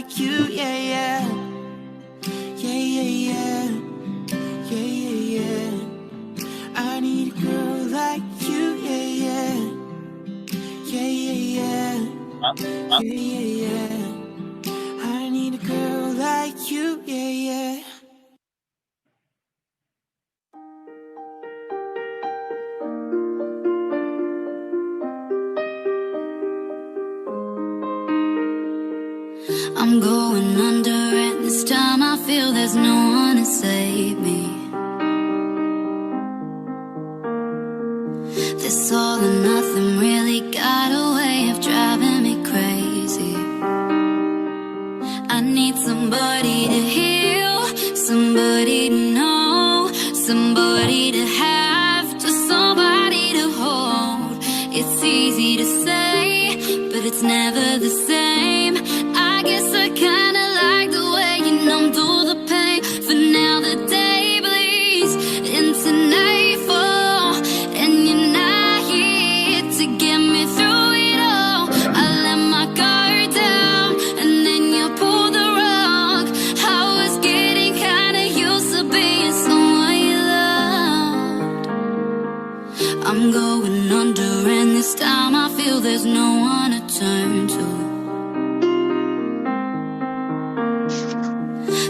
like you, yeah, yeah. Yeah, yeah, yeah. Yeah, yeah, yeah. I need a girl like you, yeah, yeah. Yeah, yeah, yeah. Yeah, yeah, yeah. I need a girl like you, yeah, yeah. I'm going under, and this time I feel there's no one to save me. This all or nothing really got a way of driving me crazy. I need somebody to heal, somebody to know, somebody to have, just somebody to hold. It's easy to say, but it's never the same. I guess I kinda like the way you numb through the pain. For now the day bleeds into nightfall, and you're not here to get me through it all. I let my guard down, and then you pulled the rug. I was getting kinda used to being someone you loved. I'm going under, and this time I feel there's no one to turn to.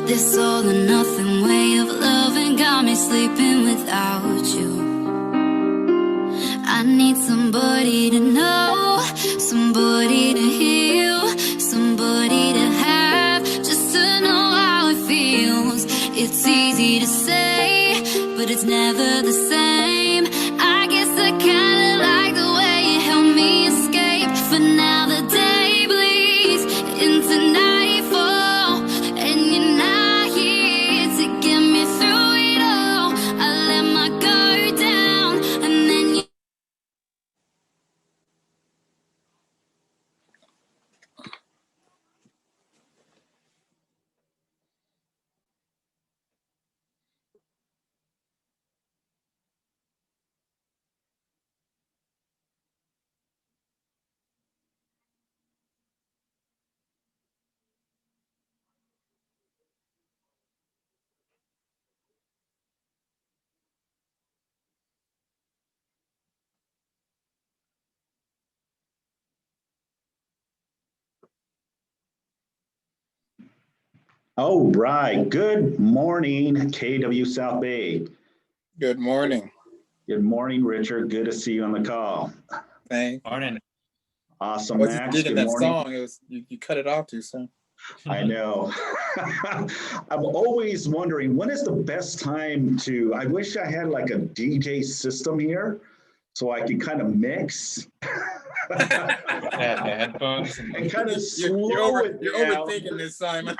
This all or nothing way of loving got me sleeping without you. I need somebody to know, somebody to heal, somebody to have, just to know how it feels. It's easy to say, but it's never the same. I guess I kinda like the way you help me escape. For now the day bleeds into nightfall, and you're not here to get me through it all. I let my guard down, and then you... All right. Good morning, KW South Bay. Good morning. Good morning, Richard. Good to see you on the call. Thanks. Morning. Awesome, I was just Max. digging Good that morning. song. It was you cut it off too soon. I know. I'm always wondering, when is the best time to, I wish I had like a DJ system here so I could kind of mix. Yeah, the headphones. And kind of You're overthinking this, Simon.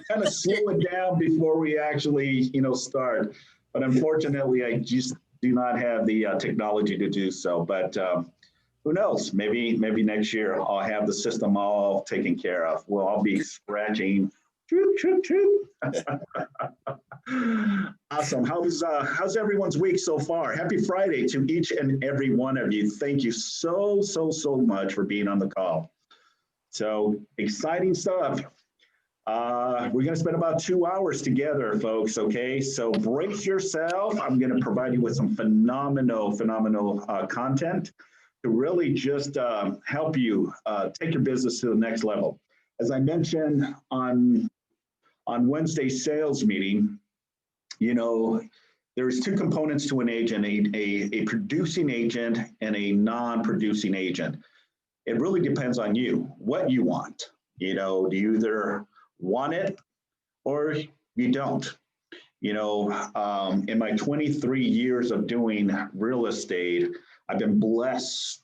kind of slow it down before we actually, start. But unfortunately, I just do not have the technology to do so. But who knows? Maybe next year I'll have the system all taken care of. We'll all be scratching. Choop, choop, choop. Awesome. How's everyone's week so far? Happy Friday to each and every one of you. Thank you so much for being on the call. So exciting stuff. We're going to spend about 2 hours together, folks. Okay, so brace yourself. I'm going to provide you with some phenomenal content to really just help you take your business to the next level. As I mentioned on Wednesday's sales meeting, there's two components to an agent, a producing agent and a non-producing agent. It really depends on you, what you want. Do you either want it or you don't? In my 23 years of doing real estate, I've been blessed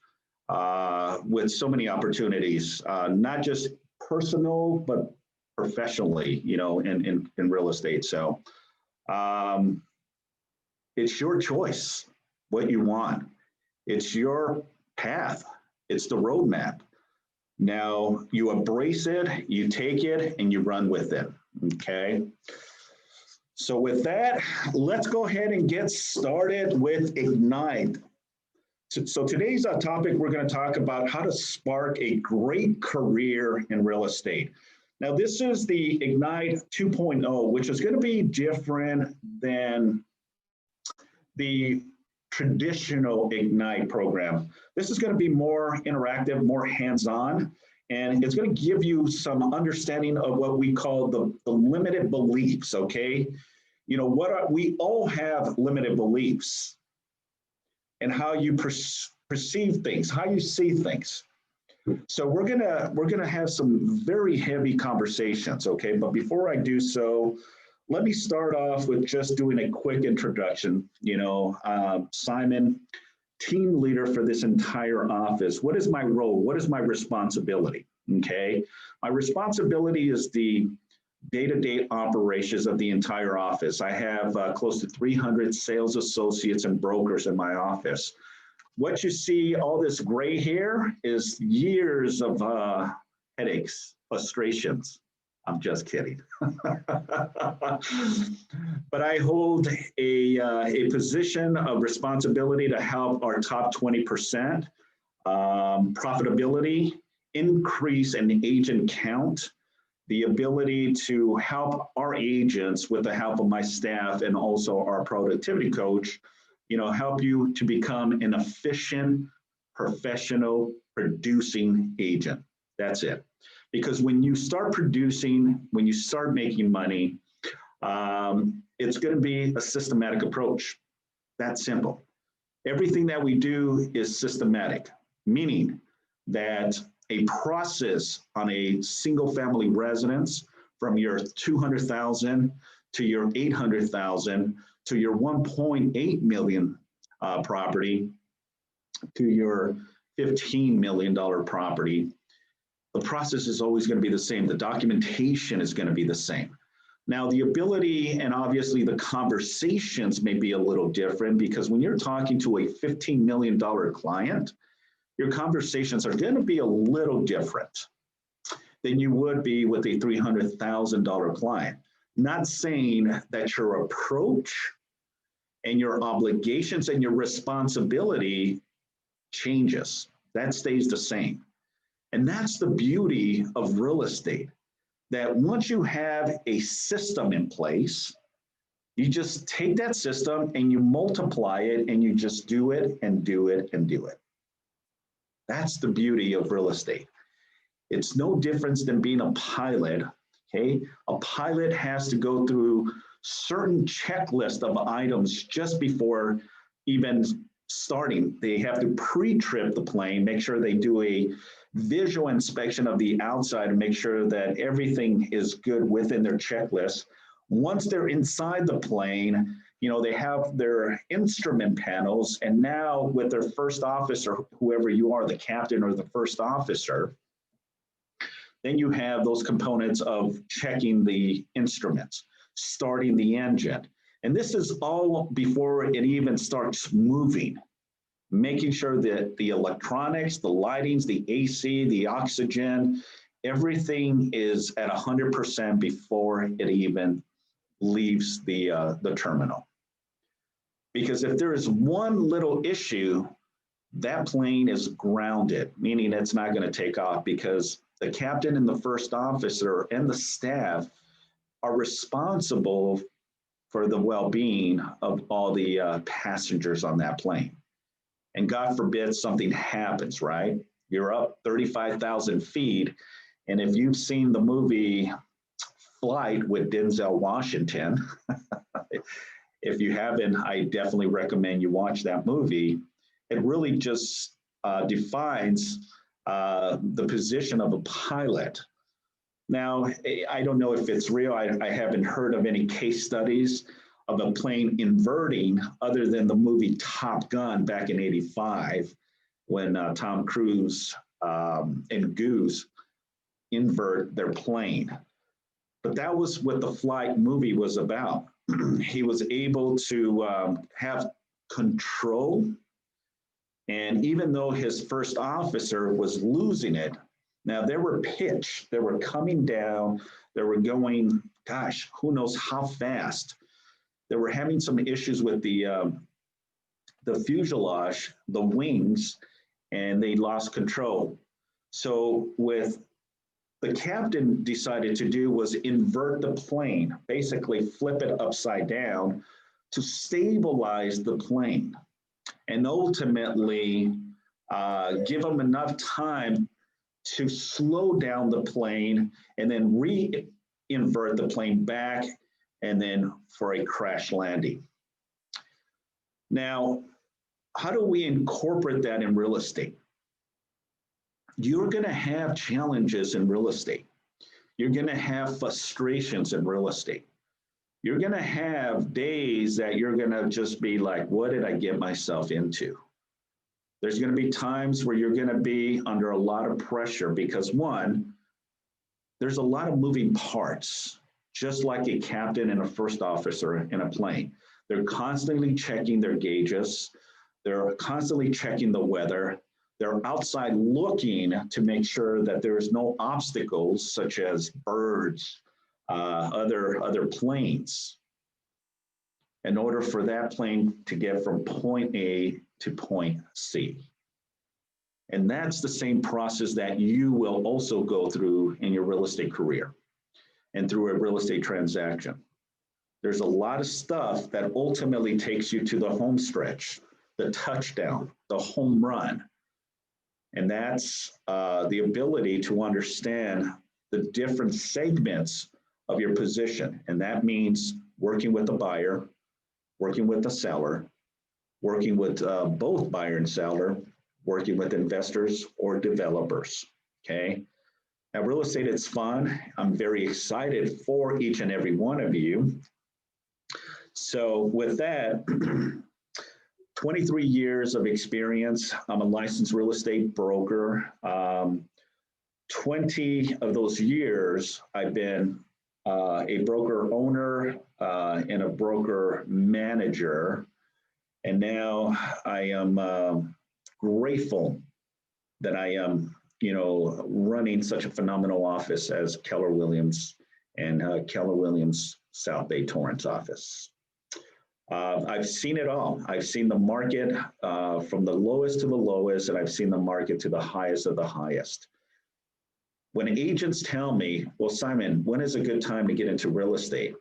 with so many opportunities, not just personal, but professionally, in real estate. So it's your choice what you want. It's your path. It's the roadmap. Now you embrace it, you take it, and you run with it. Okay. So with that, let's go ahead and get started with Ignite. So today's topic, we're going to talk about how to spark a great career in real estate. Now, this is the Ignite 2.0, which is going to be different than the traditional Ignite program. This is going to be more interactive, more hands-on, and it's going to give you some understanding of what we call the limited beliefs, okay? You know, we all have limited beliefs and how you perceive things, how you see things. So we're gonna have some very heavy conversations, okay? But before I do so, let me start off with just doing a quick introduction. You know, Simon, team leader for this entire office. What is my role? What is my responsibility? Okay, my responsibility is the day-to-day operations of the entire office. I have close to 300 sales associates and brokers in my office. What you see, all this gray hair, is years of headaches, frustrations. I'm just kidding. But I hold a position of responsibility to help our top 20% profitability, increase in agent count, the ability to help our agents with the help of my staff and also our productivity coach, you know, help you to become an efficient, professional, producing agent. That's it. Because when you start producing, when you start making money, it's going to be a systematic approach. That's simple. Everything that we do is systematic, meaning that a process on a single family residence from your 200,000 to your 800,000 to your 1.8 million property to your $15 million property, the process is always going to be the same. The documentation is going to be the same. Now, the ability and obviously the conversations may be a little different, because when you're talking to a $15 million client, your conversations are going to be a little different than you would be with a $300,000 client. Not saying that your approach and your obligations and your responsibility changes. That stays the same. And that's the beauty of real estate, that once you have a system in place, you just take that system and you multiply it and you just do it and do it and do it. That's the beauty of real estate. It's no different than being a pilot, okay? A pilot has to go through certain checklist of items just before even starting. They have to pre-trip the plane, make sure they do a visual inspection of the outside and make sure that everything is good within their checklist. Once they're inside the plane, you know, they have their instrument panels, and now with their first officer, whoever you are, the captain or the first officer, then you have those components of checking the instruments, starting the engine. And this is all before it even starts moving, making sure that the electronics, the lightings, the AC, the oxygen, everything is at 100% before it even leaves the terminal. Because if there is one little issue, that plane is grounded, meaning it's not going to take off, because the captain and the first officer and the staff are responsible for the well-being of all the passengers on that plane. And God forbid something happens, right? You're up 35,000 feet. And if you've seen the movie Flight with Denzel Washington, if you haven't, I definitely recommend you watch that movie. It really just defines the position of a pilot. Now, I don't know if it's real. I haven't heard of any case studies of a plane inverting other than the movie Top Gun back in '85, when Tom Cruise and Goose invert their plane. But that was what the Flight movie was about. He was able to have control. And even though his first officer was losing it, now they were pitched, they were coming down, they were going, gosh, who knows how fast. They were having some issues with the the fuselage, the wings, and they lost control. So with the captain decided to do was invert the plane, basically flip it upside down to stabilize the plane and ultimately give them enough time to slow down the plane and then re-invert the plane back and then for a crash landing. Now, how do we incorporate that in real estate? You're going to have challenges in real estate. You're going to have frustrations in real estate. You're going to have days that you're going to just be like, what did I get myself into? There's going to be times where you're going to be under a lot of pressure because one, there's a lot of moving parts, just like a captain and a first officer in a plane. They're constantly checking their gauges. They're constantly checking the weather. They're outside looking to make sure that there's no obstacles such as birds, other planes, in order for that plane to get from point A to point C. And that's the same process that you will also go through in your real estate career and through a real estate transaction. There's a lot of stuff that ultimately takes you to the home stretch, the touchdown, the home run. And that's the ability to understand the different segments of your position. And that means working with the buyer, working with the seller, working with both buyer and seller, working with investors or developers, okay? Now, real estate is fun. I'm very excited for each and every one of you. So with that, 23 years of experience. I'm a licensed real estate broker. 20 of those years, I've been a broker owner and a broker manager. And now I am grateful that I am, running such a phenomenal office as Keller Williams and Keller Williams South Bay Torrance office. I've seen it all. I've seen the market from the lowest to the lowest, and I've seen the market to the highest of the highest. When agents tell me, well, Simon, when is a good time to get into real estate?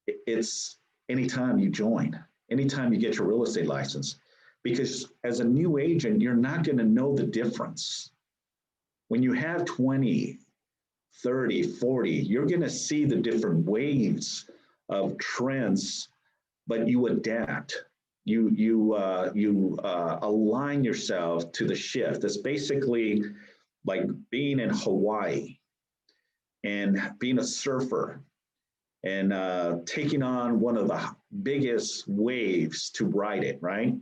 It's anytime you join, anytime you get your real estate license, because as a new agent, you're not going to know the difference. When you have 20, 30, 40, you're going to see the different waves of trends, but you adapt. You align yourself to the shift. It's basically like being in Hawaii and being a surfer and taking on one of the biggest waves to ride it, right?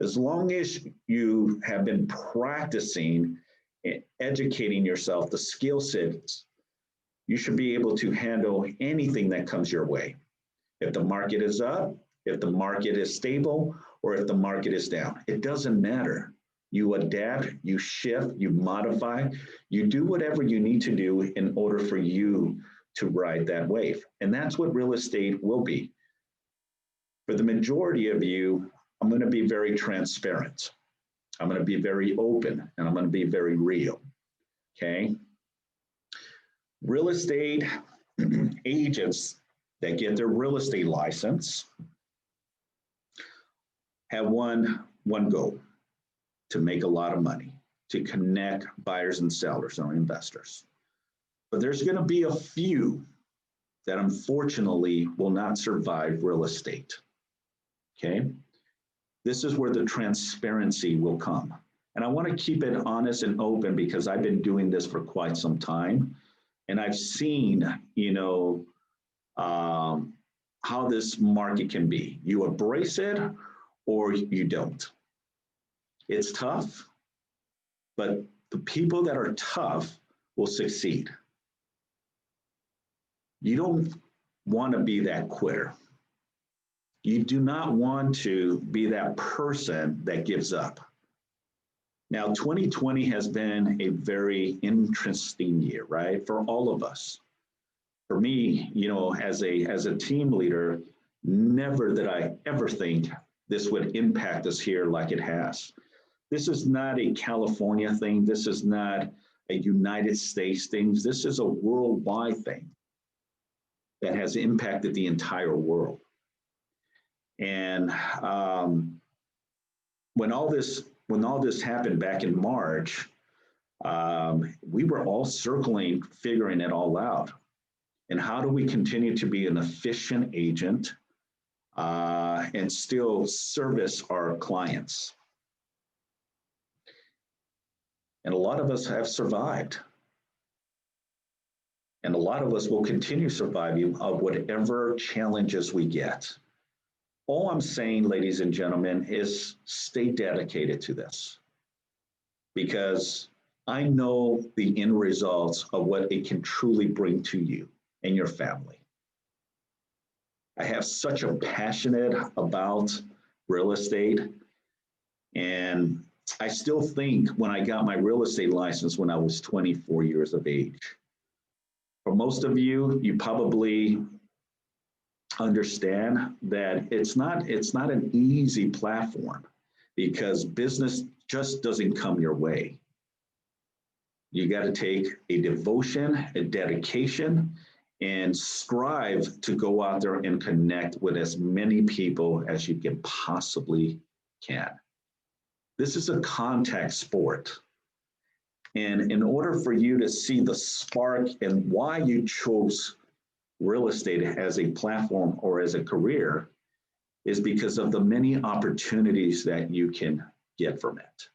As long as you have been practicing and educating yourself, the skill sets, you should be able to handle anything that comes your way. If the market is up, if the market is stable, or if the market is down, it doesn't matter. You adapt, you shift, you modify, you do whatever you need to do in order for you to ride that wave. And that's what real estate will be. For the majority of you, I'm going to be very transparent. I'm going to be very open, and I'm going to be very real, okay? Real estate agents that get their real estate license have one goal: to make a lot of money, to connect buyers and sellers or investors. But there's going to be a few that unfortunately will not survive real estate, okay? This is where the transparency will come. And I want to keep it honest and open because I've been doing this for quite some time. And I've seen, how this market can be. You embrace it or you don't. It's tough, but the people that are tough will succeed. You don't want to be that quitter. You do not want to be that person that gives up. Now, 2020 has been a very interesting year, right? For all of us. For me, as a team leader, Never did I ever think this would impact us here like it has. This is not a California thing. This is not a United States thing. This is a worldwide thing that has impacted the entire world. And when all this happened back in March, we were all circling, figuring it all out. And how do we continue to be an efficient agent and still service our clients? And a lot of us have survived. And a lot of us will continue surviving of whatever challenges we get. All I'm saying, ladies and gentlemen, is stay dedicated to this, because I know the end results of what it can truly bring to you and your family. I have such a passionate about real estate, and I still think when I got my real estate license when I was 24 years of age. For most of you, you probably understand that it's not an easy platform, because business just doesn't come your way. You got to take a devotion, a dedication, and strive to go out there and connect with as many people as you can possibly can. This is a contact sport. And in order for you to see the spark and why you chose real estate as a platform or as a career, is because of the many opportunities that you can get from it.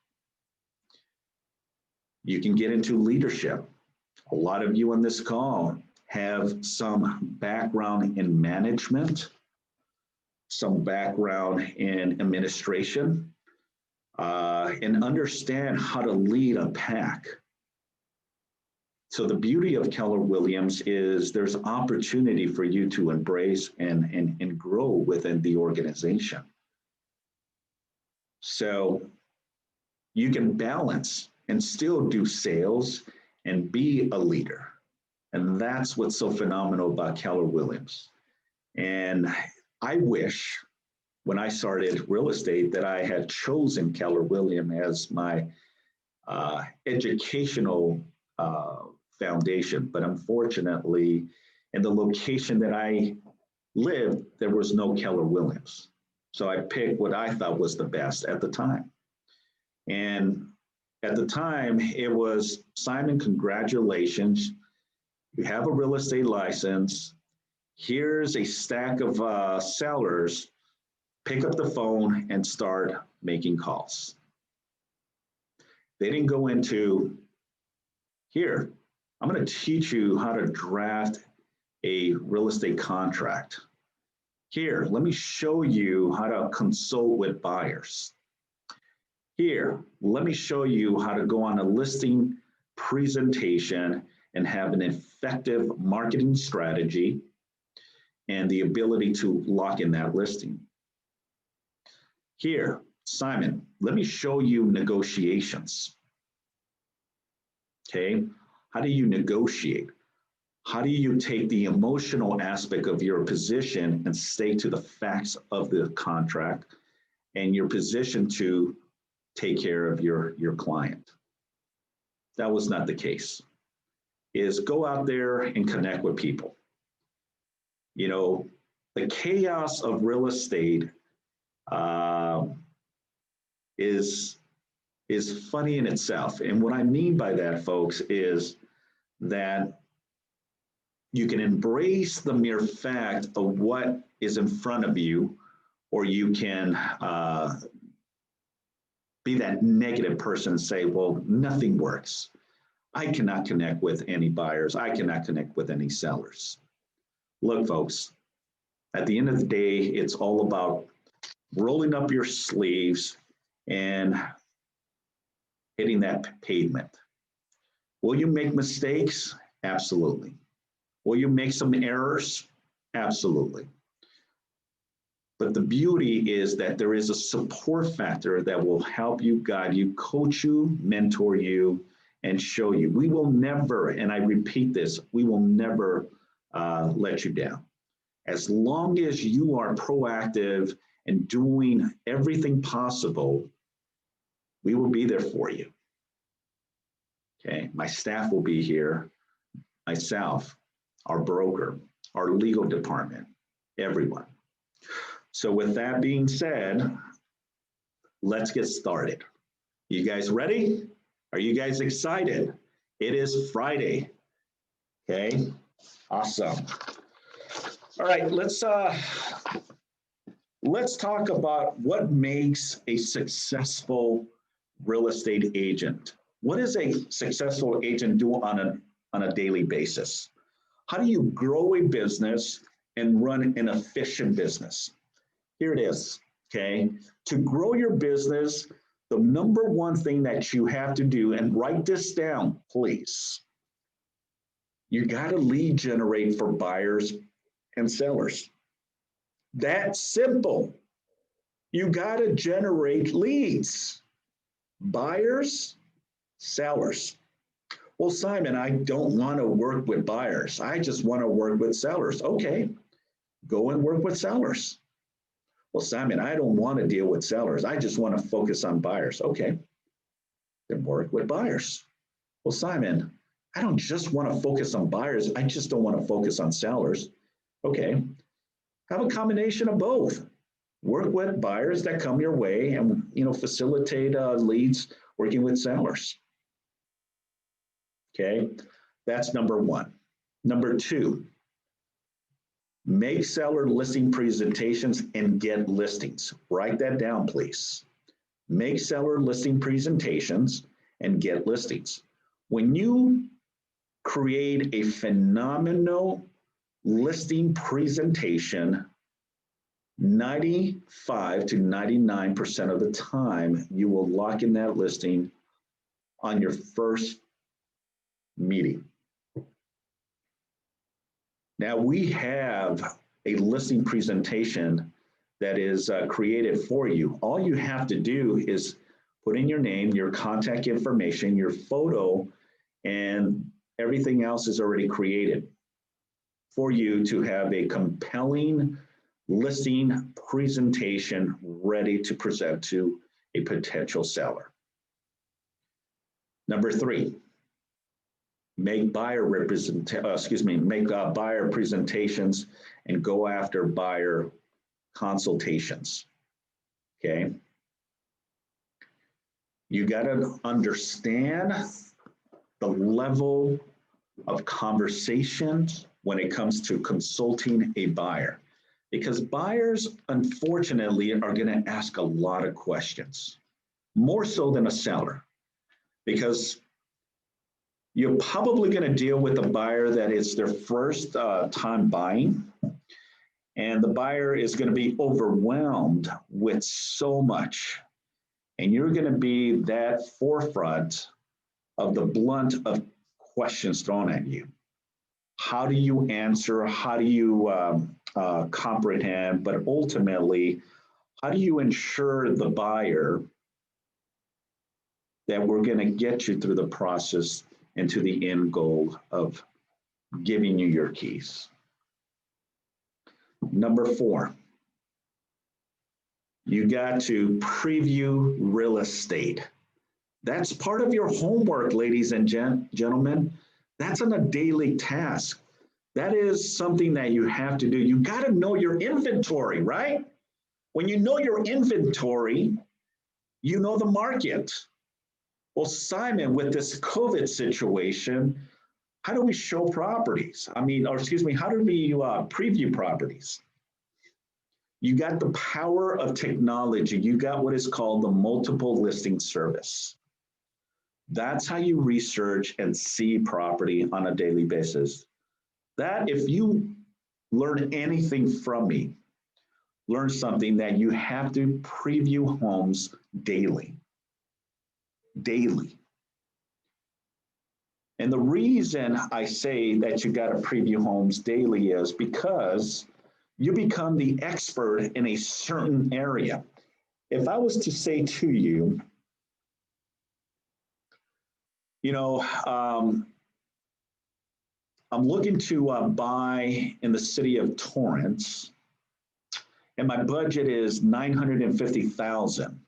You can get into leadership. A lot of you on this call have some background in management, some background in administration, and understand how to lead a pack. So the beauty of Keller Williams is there's opportunity for you to embrace and grow within the organization. So you can balance and still do sales and be a leader. And that's what's so phenomenal about Keller Williams. And I wish when I started real estate that I had chosen Keller Williams as my educational foundation. But unfortunately, in the location that I lived, there was no Keller Williams. So I picked what I thought was the best at the time. And at the time, it was, Simon, congratulations. You have a real estate license. Here's a stack of sellers. Pick up the phone and start making calls. They didn't go into, here, I'm going to teach you how to draft a real estate contract. Here, let me show you how to consult with buyers. Here, let me show you how to go on a listing presentation and have an effective marketing strategy and the ability to lock in that listing. Here, Simon, let me show you negotiations. Okay, how do you negotiate? How do you take the emotional aspect of your position and stay to the facts of the contract and your position to take care of your client? That was not the case. Is go out there and connect with people. You know, the chaos of real estate is funny in itself. And what I mean by that, folks, is that you can embrace the mere fact of what is in front of you, or you can be that negative person and say, well, nothing works. I cannot connect with any buyers. I cannot connect with any sellers. Look, folks, at the end of the day, it's all about rolling up your sleeves and hitting that pavement. Will you make mistakes? Absolutely. Will you make some errors? Absolutely. But the beauty is that there is a support factor that will help you, guide you, coach you, mentor you, and show you. We will never, and I repeat this, we will never let you down. As long as you are proactive and doing everything possible, we will be there for you. Okay, my staff will be here, myself, our broker, our legal department, everyone. So with that being said, let's get started. You guys ready? Are you guys excited? It is Friday. Okay, awesome. All right, let's talk about what makes a successful real estate agent. What does a successful agent do on a daily basis? How do you grow a business and run an efficient business? Here it is, okay? To grow your business, the number one thing that you have to do, and write this down, please. You got to lead generate for buyers and sellers. That's simple. You got to generate leads, buyers, sellers. Well, Simon, I don't want to work with buyers. I just want to work with sellers. Okay, go and work with sellers. Well, Simon, I don't want to deal with sellers. I just want to focus on buyers. Okay, then work with buyers. Well, Simon, I don't just want to focus on buyers. I just don't want to focus on sellers. Okay, have a combination of both. Work with buyers that come your way and facilitate leads working with sellers. Okay, that's number one. Number two, make seller listing presentations and get listings. Write that down, please. Make seller listing presentations and get listings. When you create a phenomenal listing presentation, 95 to 99% of the time, you will lock in that listing on your first meeting. Now we have a listing presentation that is created for you. All you have to do is put in your name, your contact information, your photo, and everything else is already created for you to have a compelling listing presentation ready to present to a potential seller. Number three, make buyer presentations and go after buyer consultations. Okay. You got to understand the level of conversations when it comes to consulting a buyer, because buyers, unfortunately, are going to ask a lot of questions, more so than a seller, because you're probably going to deal with a buyer that is their first time buying, and the buyer is going to be overwhelmed with so much, and you're going to be that forefront of the blunt of questions thrown at you. How do you answer? How do you comprehend? But ultimately, how do you ensure the buyer that we're going to get you through the process and to the end goal of giving you your keys? Number four, you got to preview real estate. That's part of your homework, ladies and gentlemen. That's on a daily task. That is something that you have to do. You got to know your inventory, right? When you know your inventory, you know the market. Well, Simon, with this COVID situation, how do we show properties? How do we preview properties? You got the power of technology. You got what is called the multiple listing service. That's how you research and see property on a daily basis. That, if you learn anything from me, learn something that you have to preview homes daily. Daily. And the reason I say that you got to preview homes daily is because you become the expert in a certain area. If I was to say to you, I'm looking to buy in the city of Torrance, and my budget is 950,000.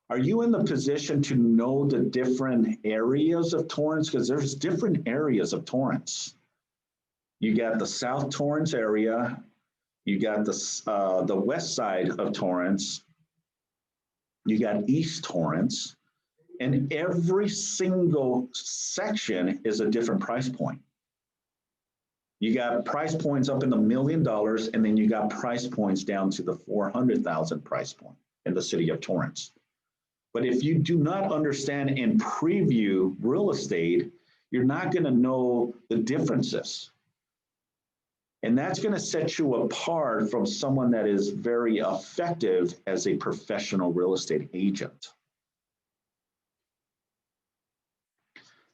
Are you in the position to know the different areas of Torrance? Because there's different areas of Torrance. You got the South Torrance area, you got the west side of Torrance, you got East Torrance, and every single section is a different price point. You got price points up in the $1 million, and then you got price points down to the 400,000 price point in the city of Torrance. But if you do not understand and preview real estate, you're not going to know the differences. And that's going to set you apart from someone that is very effective as a professional real estate agent.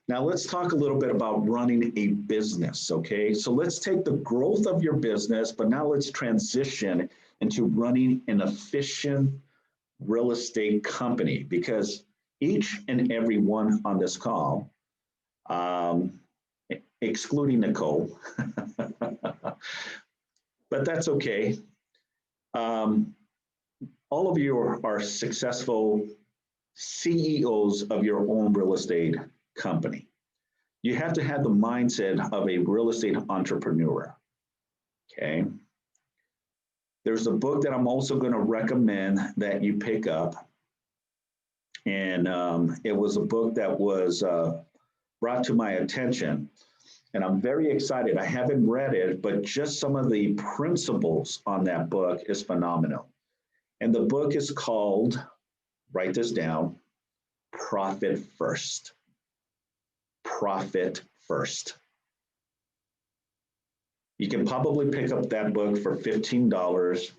Now let's talk a little bit about running a business, okay? So let's take the growth of your business, but now let's transition into running an efficient real estate company, because each and every one on this call, excluding Nicole, but that's okay. All of you are successful CEOs of your own real estate company. You have to have the mindset of a real estate entrepreneur, okay? There's a book that I'm also going to recommend that you pick up. And it was a book that was brought to my attention. And I'm very excited. I haven't read it, but just some of the principles on that book is phenomenal. And the book is called, write this down, Profit First. Profit First. You can probably pick up that book for $15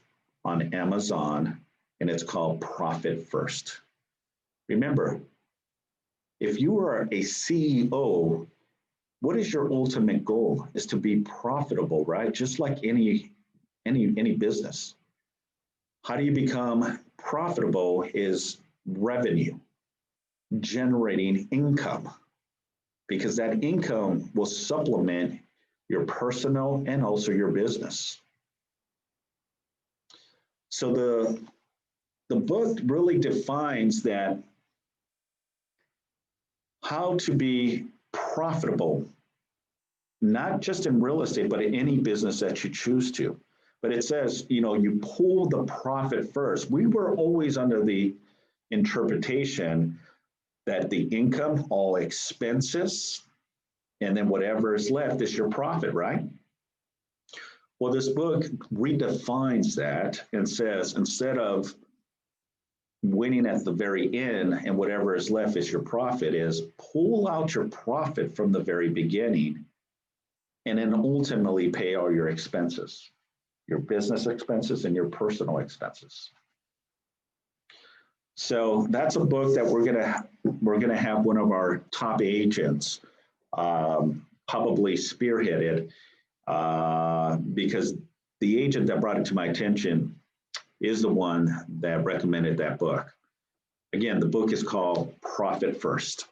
on Amazon, and it's called Profit First. Remember, if you are a CEO, what is your ultimate goal? Is to be profitable, right? Just like any business. How do you become profitable is revenue, generating income, because that income will supplement your personal and also your business. So the book really defines that how to be profitable, not just in real estate, but in any business that you choose to. But it says, you pull the profit first. We were always under the interpretation that the income, all expenses, and then whatever is left is your profit, right? Well, this book redefines that and says, instead of winning at the very end and whatever is left is your profit, is pull out your profit from the very beginning and then ultimately pay all your expenses, your business expenses and your personal expenses. So that's a book that we're gonna have one of our top agents probably spearhead it, because the agent that brought it to my attention is the one that recommended that book. Again, the book is called Profit First.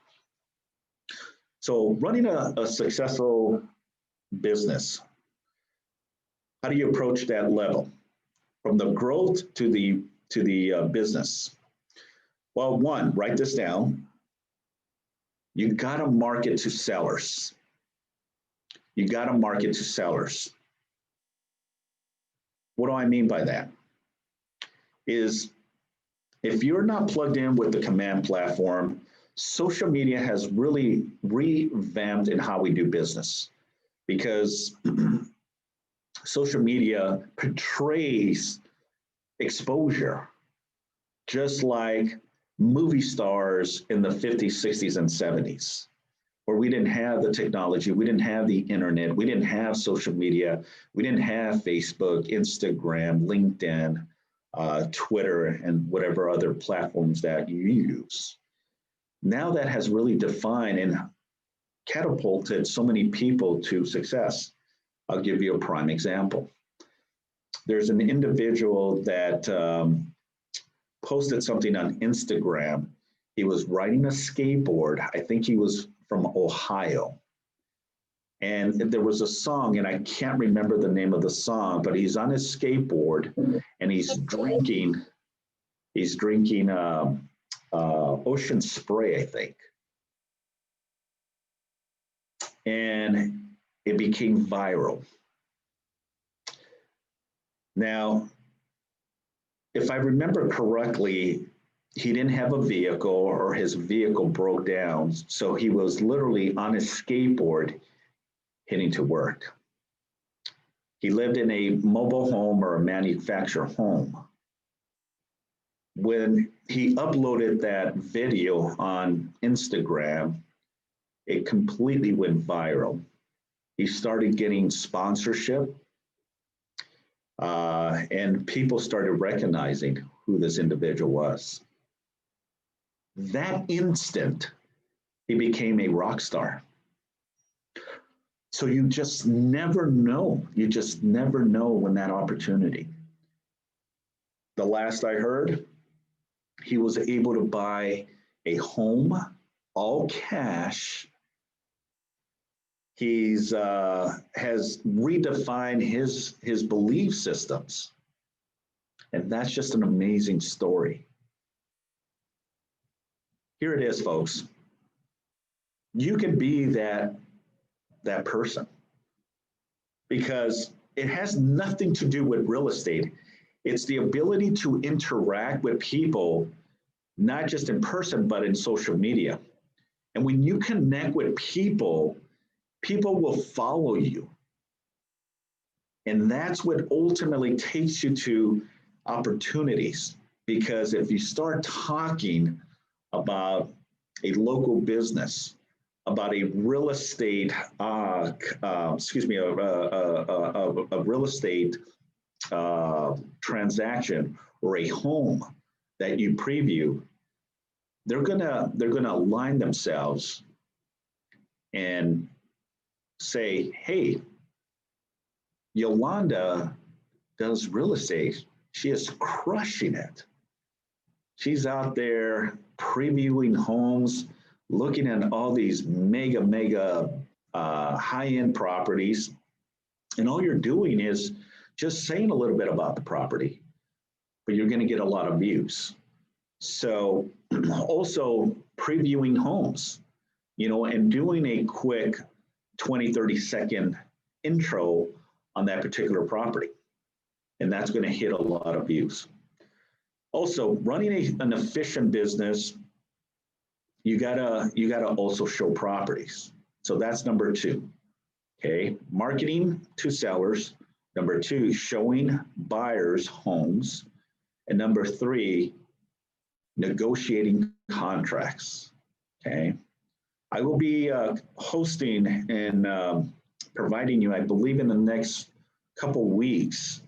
So running a successful business, how do you approach that level? From the growth to the business? Well, one, write this down. You gotta market to sellers. You gotta market to sellers. What do I mean by that? Is if you're not plugged in with the command platform, social media has really revamped in how we do business, because social media portrays exposure, just like movie stars in the 50s, 60s, and 70s, where we didn't have the technology, we didn't have the internet, we didn't have social media, we didn't have Facebook, Instagram, LinkedIn, Twitter, and whatever other platforms that you use. Now that has really defined and catapulted so many people to success. I'll give you a prime example. There's an individual that posted something on Instagram. He was riding a skateboard. I think he was from Ohio. And there was a song, and I can't remember the name of the song, but he's on his skateboard and he's drinking ocean spray, I think. And it became viral. Now, if I remember correctly, he didn't have a vehicle or his vehicle broke down. So he was literally on his skateboard heading to work. He lived in a mobile home or a manufactured home. When he uploaded that video on Instagram, it completely went viral. He started getting sponsorship, and people started recognizing who this individual was. That instant, he became a rock star. So you just never know. You just never know when that opportunity. The last I heard, he was able to buy a home, all cash. He's has redefined his belief systems, and that's just an amazing story. Here it is, folks. You can be that person because it has nothing to do with real estate. It's the ability to interact with people, not just in person, but in social media. And when you connect with people, people will follow you. And that's what ultimately takes you to opportunities. Because if you start talking about a local business, about a real estate, a real estate transaction or a home that you preview, they're gonna align themselves and say, "Hey, Yolanda does real estate. She is crushing it. She's out there previewing homes, looking at all these mega high-end properties, and all you're doing is just saying a little bit about the property, but you're going to get a lot of views." So also previewing homes, and doing a quick 20, 30-second intro on that particular property. And that's going to hit a lot of views. Also, running an efficient business, you gotta also show properties. So that's number 2. Okay, marketing to sellers. Number 2, showing buyers homes. And number 3, negotiating contracts. Okay, I will be hosting and providing you, I believe, in the next couple weeks,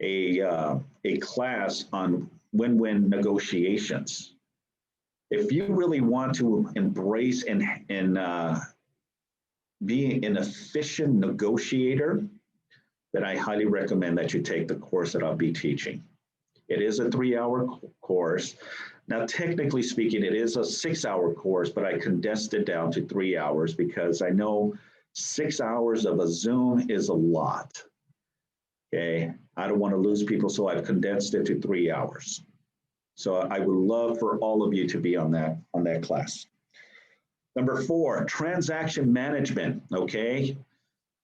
a class on win-win negotiations. If you really want to embrace and be an efficient negotiator, then I highly recommend that you take the course that I'll be teaching. It is a 3-hour course. Now, technically speaking, it is a 6-hour course, but I condensed it down to 3 hours because I know 6 hours of a Zoom is a lot. Okay, I don't want to lose people, so I've condensed it to 3 hours. So I would love for all of you to be on that class. Number 4, transaction management. Okay,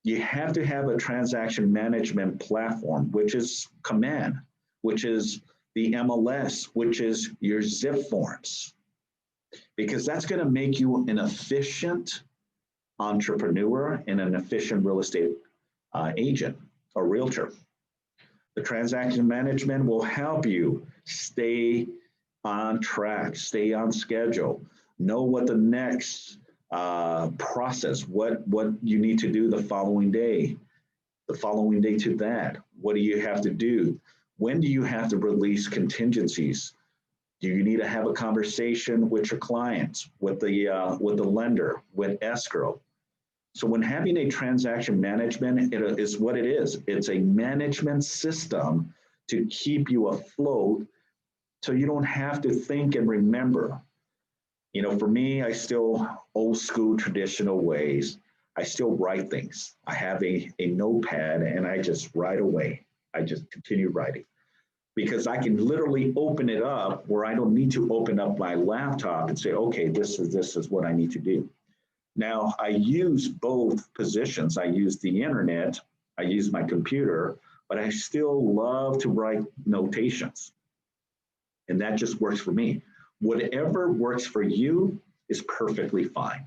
you have to have a transaction management platform, which is Command, which is the MLS, which is your zip forms, because that's going to make you an efficient entrepreneur and an efficient real estate agent or realtor. The transaction management will help you stay on track, stay on schedule, know what the next process, what you need to do the following day to that. What do you have to do? When do you have to release contingencies? Do you need to have a conversation with your clients, with the lender, with escrow? So when having a transaction management, it is what it is. It's a management system to keep you afloat so you don't have to think and remember. For me, I still old school traditional ways. I still write things. I have a notepad and I just write away. I just continue writing because I can literally open it up where I don't need to open up my laptop and say, okay, this is what I need to do. Now I use both positions. I use the internet, I use my computer, but I still love to write notations. And that just works for me. Whatever works for you is perfectly fine.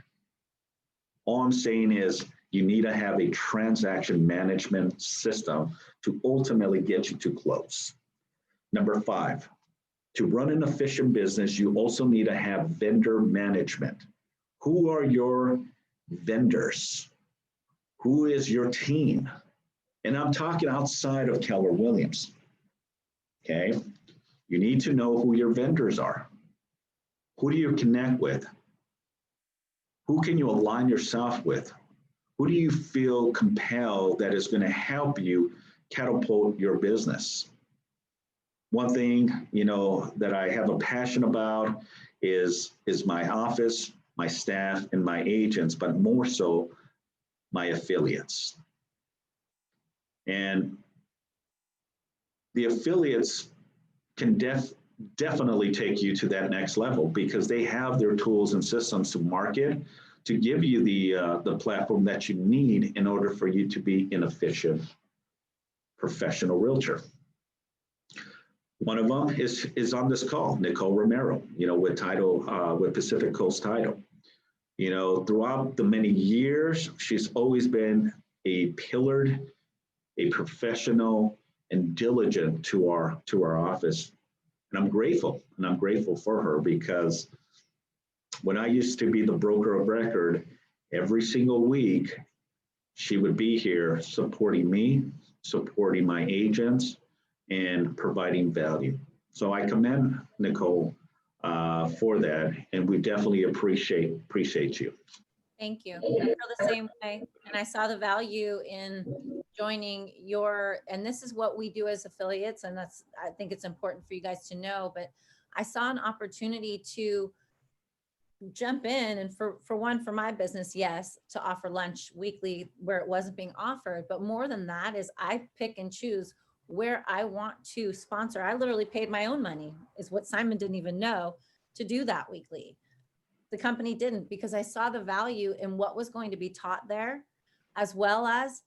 All I'm saying is you need to have a transaction management system to ultimately get you to close. Number 5, to run an efficient business, you also need to have vendor management. Who are your vendors? Who is your team? And I'm talking outside of Keller Williams. Okay. You need to know who your vendors are. Who do you connect with? Who can you align yourself with? Who do you feel compelled that is going to help you catapult your business? One thing, that I have a passion about is my office, my staff, and my agents, but more so my affiliates. And the affiliates can definitely take you to that next level because they have their tools and systems to market, to give you the platform that you need in order for you to be an efficient professional realtor. One of them is on this call, Nicole Romero, with Pacific Coast Title. Throughout the many years, she's always been a professional and diligent to our office. And I'm grateful for her because when I used to be the broker of record, every single week, she would be here supporting me, supporting my agents, and providing value. So I commend Nicole for that, and we definitely appreciate you. Thank you. I feel the same way. And I saw the value in joining and this is what we do as affiliates. And I think it's important for you guys to know, but I saw an opportunity to jump in and for my business, yes, to offer lunch weekly where it wasn't being offered. But more than that is I pick and choose where I want to sponsor. I literally paid my own money, is what Simon didn't even know, to do that weekly. The company didn't, because I saw the value in what was going to be taught there, as well as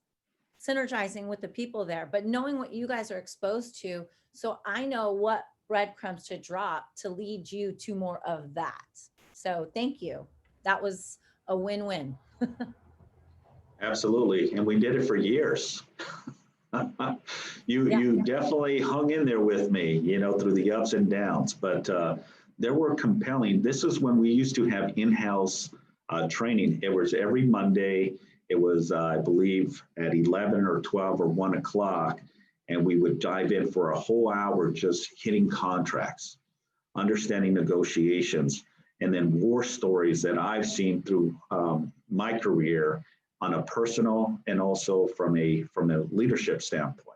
synergizing with the people there, but knowing what you guys are exposed to. So I know what breadcrumbs to drop to lead you to more of that. So thank you. That was a win-win. Absolutely. And we did it for years. You definitely hung in there with me, through the ups and downs, but there were compelling. This is when we used to have in-house training. It was every Monday. It was, I believe, at 11 or 12 or 1 o'clock, and we would dive in for a whole hour just hitting contracts, understanding negotiations, and then war stories that I've seen through my career on a personal and also from a leadership standpoint.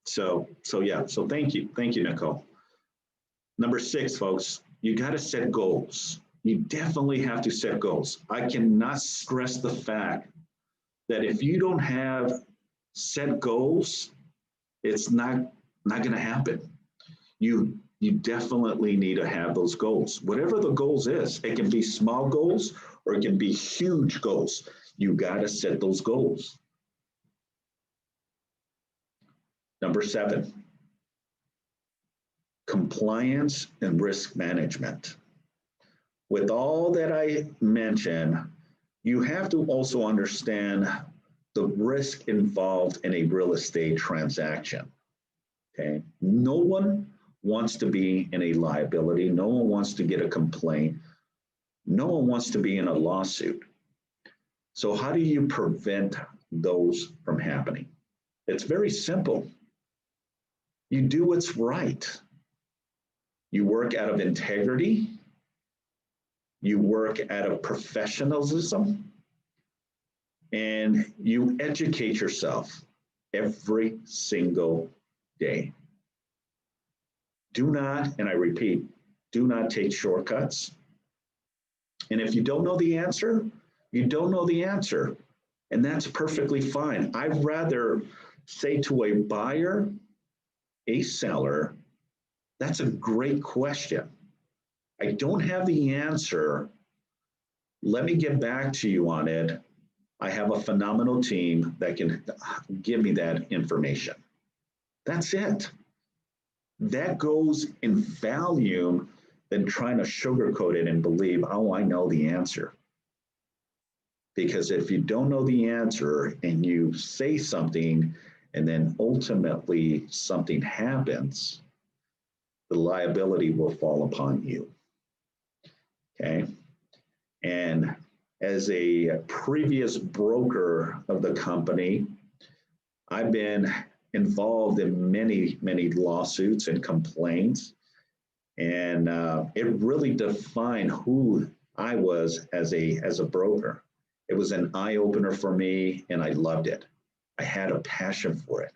So thank you, Nicole. Number 6, folks, you got to set goals. You definitely have to set goals. I cannot stress the fact that if you don't have set goals, it's not going to happen. You definitely need to have those goals. Whatever the goals is, it can be small goals or it can be huge goals. You got to set those goals. Number 7, compliance and risk management. With all that I mentioned, you have to also understand the risk involved in a real estate transaction. Okay, no one wants to be in a liability. No one wants to get a complaint. No one wants to be in a lawsuit. So how do you prevent those from happening? It's very simple. You do what's right. You work out of integrity. You work out of professionalism. And you educate yourself every single day. Do not, and I repeat, do not take shortcuts. And if you don't know the answer, you don't know the answer. And that's perfectly fine. I'd rather say to a buyer, a seller, that's a great question. I don't have the answer. Let me get back to you on it. I have a phenomenal team that can give me that information. That's it. That goes in value than trying to sugarcoat it and believe, oh, I know the answer. Because if you don't know the answer and you say something and then ultimately something happens, the liability will fall upon you. Okay. And as a previous broker of the company, I've been involved in many, many lawsuits and complaints. And it really defined who I was as a broker. It was an eye opener for me, and I loved it. I had a passion for it.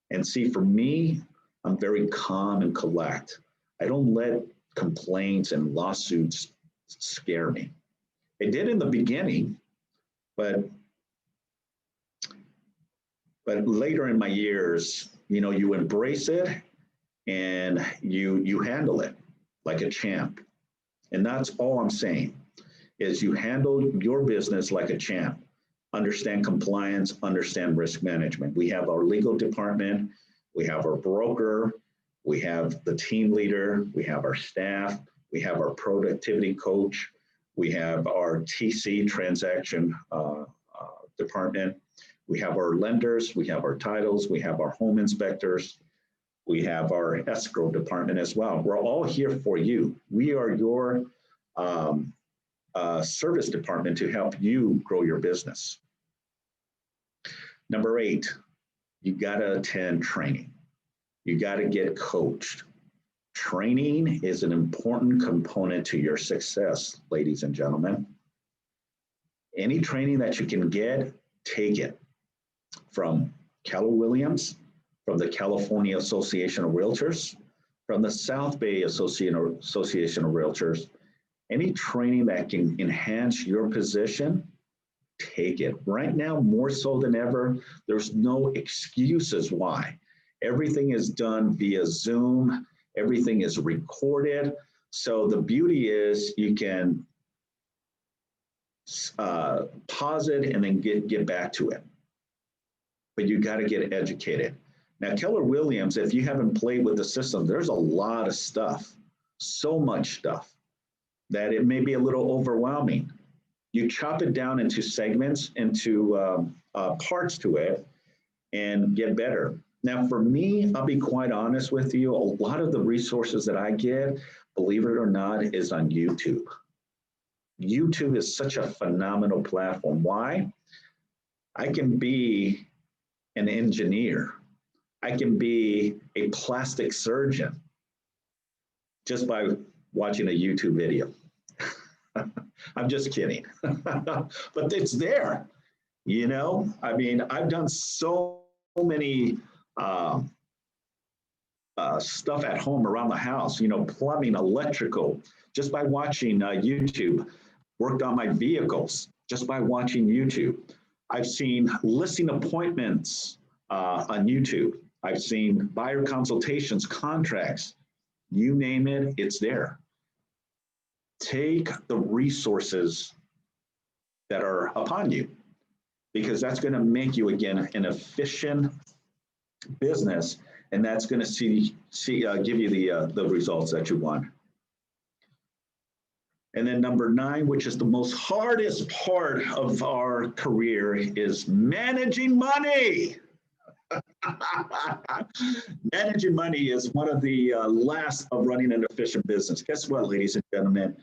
And see, for me, I'm very calm and collect. I don't let complaints and lawsuits scare me. It did in the beginning, but later in my years, you embrace it and you handle it like a champ. And that's all I'm saying is you handle your business like a champ. Understand compliance, understand risk management. We have our legal department, we have our broker, we have the team leader, we have our staff, we have our productivity coach, we have our TC transaction department, we have our lenders, we have our titles, we have our home inspectors, we have our escrow department as well. We're all here for you. We are your service department to help you grow your business. Number 8, you gotta attend training. You gotta get coached. Training is an important component to your success, ladies and gentlemen. Any training that you can get, take it. From Keller Williams, from the California Association of Realtors, from the South Bay Association of Realtors, any training that can enhance your position, take it. Right now, more so than ever, there's no excuses why. Everything is done via Zoom. Everything is recorded. So the beauty is you can pause it and then get back to it. But you got to get educated. Now, Keller Williams, if you haven't played with the system, there's a lot of stuff, so much stuff that it may be a little overwhelming. You chop it down into segments, into parts to it, and get better. Now, for me, I'll be quite honest with you, a lot of the resources that I get, believe it or not, is on YouTube. YouTube is such a phenomenal platform. Why? I can be an engineer. I can be a plastic surgeon just by watching a YouTube video. I'm just kidding. But it's there, I mean, I've done so many stuff at home around the house, plumbing, electrical, just by watching YouTube. Worked on my vehicles just by watching YouTube. I've seen listing appointments on YouTube. I've seen buyer consultations, contracts, you name it, it's there. Take the resources that are upon you, because that's going to make you, again, an efficient business, and that's going to give you the results that you want. And then number 9, which is the most hardest part of our career, is managing money. Managing money is one of the last of running an efficient business. Guess what, ladies and gentlemen?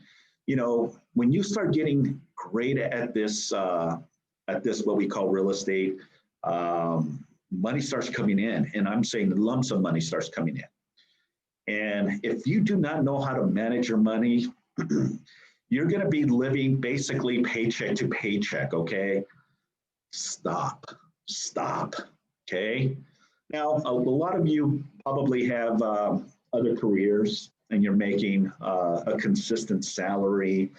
When you start getting great at this, what we call real estate, money starts coming in, and I'm saying lumps of money starts coming in. And if you do not know how to manage your money, you're going to be living basically paycheck to paycheck, okay? Stop, okay? Now, a lot of you probably have other careers and you're making a consistent salary.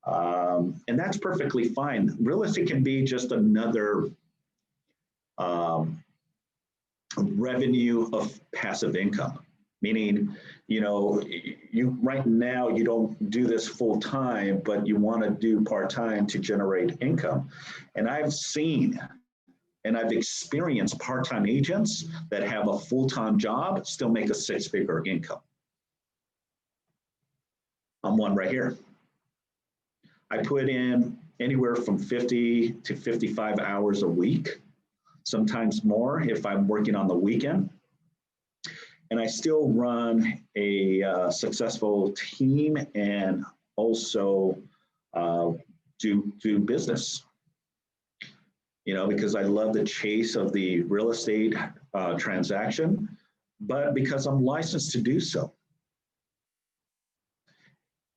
And that's perfectly fine. Real estate can be just another revenue of passive income, meaning, you right now, you don't do this full time, but you want to do part time to generate income. And I've seen and I've experienced part-time agents that have a full-time job still make a six-figure income. I'm one right here. I put in anywhere from 50 to 55 hours a week, sometimes more if I'm working on the weekend. And I still run a successful team and also do business. Because I love the chase of the real estate transaction, but because I'm licensed to do so.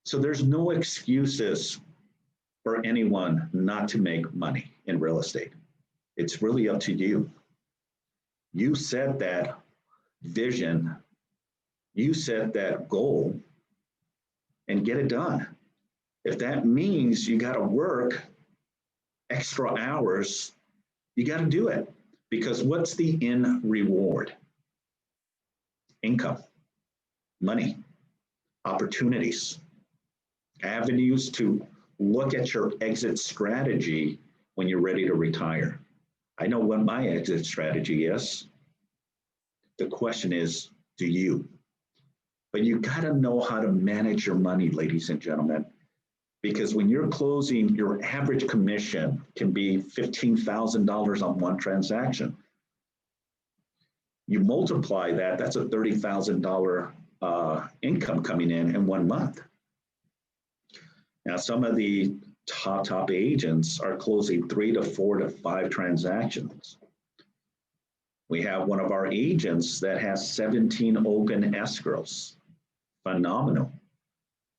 So there's no excuses for anyone not to make money in real estate. It's really up to you. You set that vision, you set that goal, and get it done. If that means you got to work extra hours, you got to do it, because what's the end reward? Income, money, opportunities, avenues to look at your exit strategy when you're ready to retire. I know what my exit strategy is. The question is, do you? But you got to know how to manage your money, ladies and gentlemen. Because when you're closing, your average commission can be $15,000 on one transaction. You multiply that, that's a $30,000 income coming in 1 month. Now, some of the top agents are closing 3 to 4 to 5 transactions. We have one of our agents that has 17 open escrows. Phenomenal.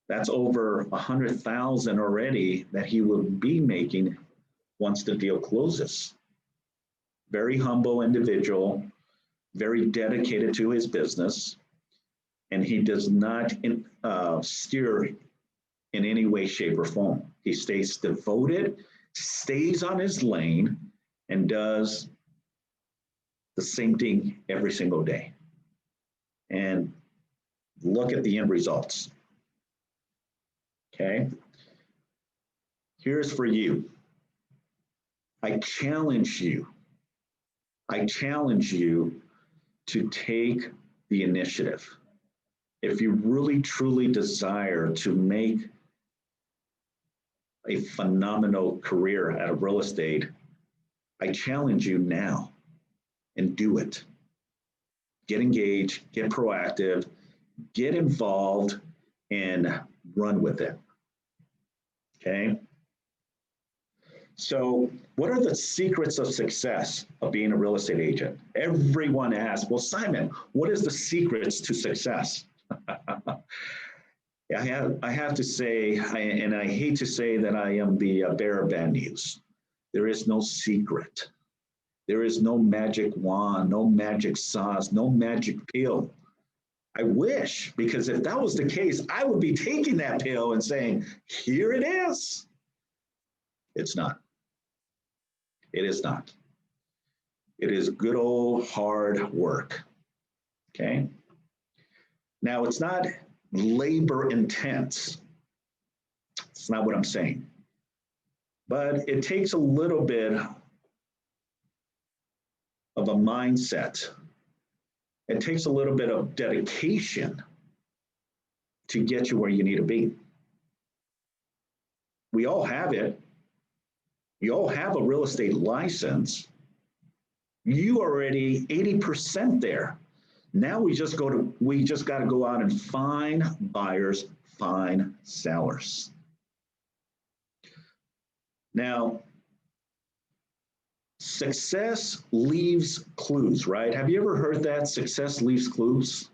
That's over 100,000 already that he will be making once the deal closes. Very humble individual, very dedicated to his business, and he does not steer in any way, shape, or form. He stays devoted, stays on his lane, and does the same thing every single day. And look at the end results. Okay, here's for you. I challenge you to take the initiative. If you really truly desire to make a phenomenal career out of real estate, I challenge you now and do it. Get engaged, get proactive, get involved, and run with it. Okay. So what are the secrets of success of being a real estate agent? Everyone asks, well, Simon, what is the secrets to success? I have to say, and I hate to say that I am the bearer of bad news. There is no secret. There is no magic wand, no magic sauce, no magic pill. I wish, because if that was the case, I would be taking that pill and saying, here it is. It's not. It is not. It is good old hard work. Okay. Now, it's not labor intense. It's not what I'm saying. But it takes a little bit of a mindset. It takes a little bit of dedication to get you where you need to be. We all have it. You all have a real estate license. You already 80% there. Now we just got to go out and find buyers, find sellers. Now, success leaves clues, right? Have you ever heard that? Success leaves clues.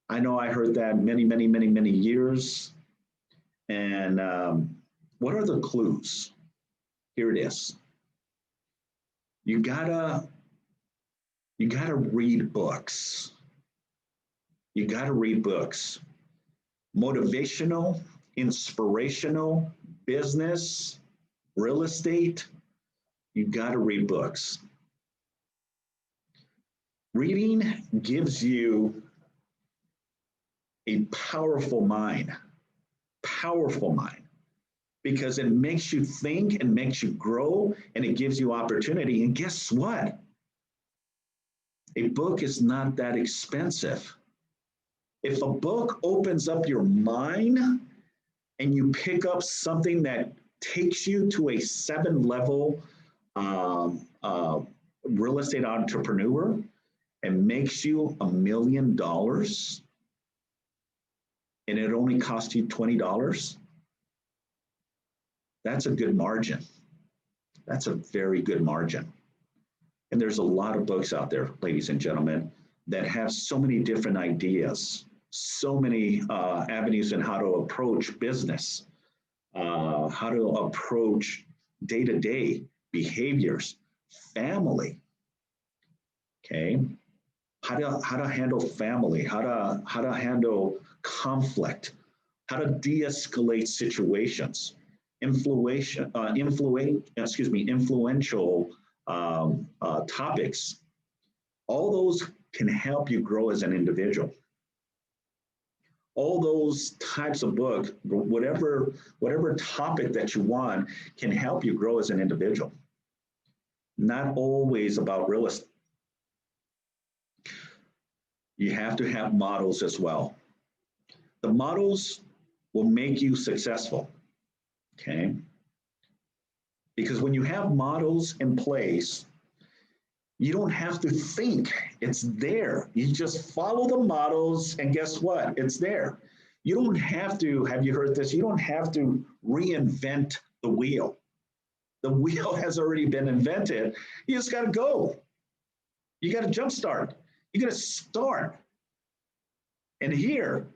I know I heard that many years. And what are the clues? Here it is. You gotta read books. You gotta read books. Motivational inspirational, business, real estate, you got to read books. Reading gives you a powerful mind, because it makes you think and makes you grow and it gives you opportunity. And guess what? A book is not that expensive. If a book opens up your mind and you pick up something that takes you to a 7-level real estate entrepreneur and makes you $1 million, and it only costs you $20, that's a good margin. That's a very good margin. And there's a lot of books out there, ladies and gentlemen, that have so many different ideas, so many avenues in how to approach business, how to approach day-to-day behaviors, family, okay? How to handle family, how to handle conflict, how to de-escalate situations, influential topics. All those can help you grow as an individual. All those types of books, whatever topic that you want, can help you grow as an individual. Not always about real estate. You have to have models as well. The models will make you successful, okay? Because when you have models in place, you don't have to think, it's there. You just follow the models and guess what? It's there. You don't have to, have you heard this? You don't have to reinvent the wheel. The wheel has already been invented. You just gotta go. You gotta jumpstart. You gotta start. And here,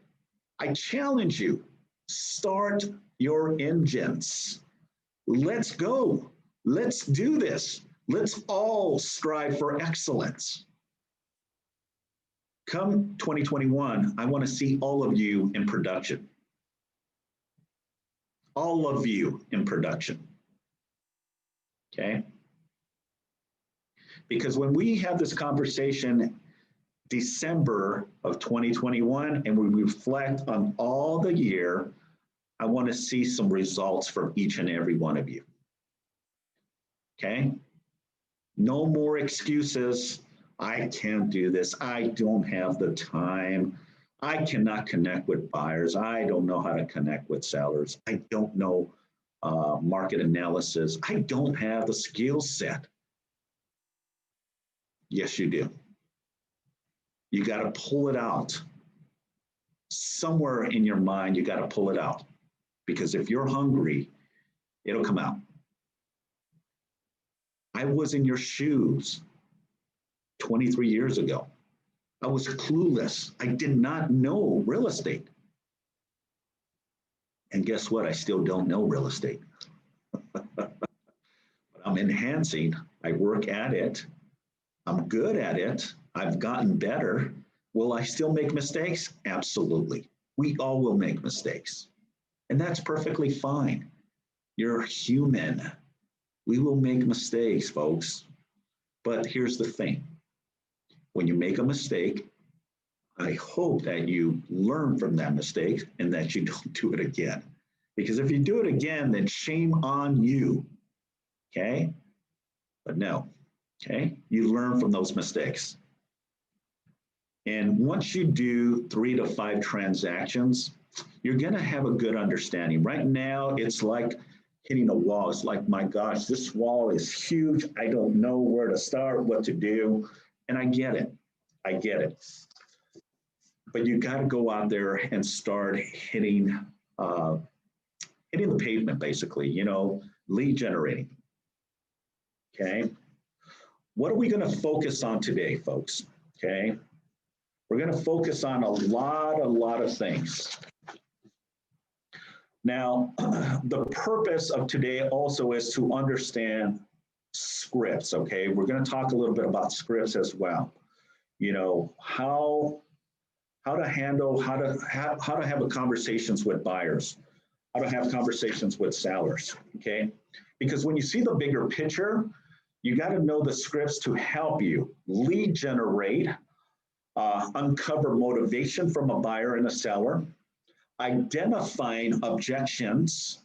I challenge you, start your engines. Let's go. Let's do this. Let's all strive for excellence. Come 2021, I want to see all of you in production. All of you in production. Okay? Because when we have this conversation December of 2021 and we reflect on all the year, I want to see some results from each and every one of you. Okay? No more excuses. I can't do this. I don't have the time. I cannot connect with buyers. I don't know how to connect with sellers. I don't know market analysis. I don't have the skill set. Yes, you do. You got to pull it out. Somewhere in your mind, you got to pull it out. Because if you're hungry, it'll come out. I was in your shoes 23 years ago. I was clueless. I did not know real estate. And guess what? I still don't know real estate. But I'm enhancing. I work at it. I'm good at it. I've gotten better. Will I still make mistakes? Absolutely. We all will make mistakes. And that's perfectly fine. You're human. We will make mistakes, folks. But here's the thing. When you make a mistake, I hope that you learn from that mistake and that you don't do it again. Because if you do it again, then shame on you. Okay? But no. Okay? You learn from those mistakes. And once you do 3 to 5 transactions, you're going to have a good understanding. Right now, it's like hitting a wall. It's like, my gosh, this wall is huge. I don't know where to start, what to do. And I get it. I get it. But you got to go out there and start hitting the pavement, basically, lead generating. Okay. What are we going to focus on today, folks? Okay. We're going to focus on a lot of things. Now, the purpose of today also is to understand scripts, okay? We're going to talk a little bit about scripts as well. How to handle, how to have conversations with buyers, how to have conversations with sellers, okay? Because when you see the bigger picture, you got to know the scripts to help you lead generate, uncover motivation from a buyer and a seller, identifying objections,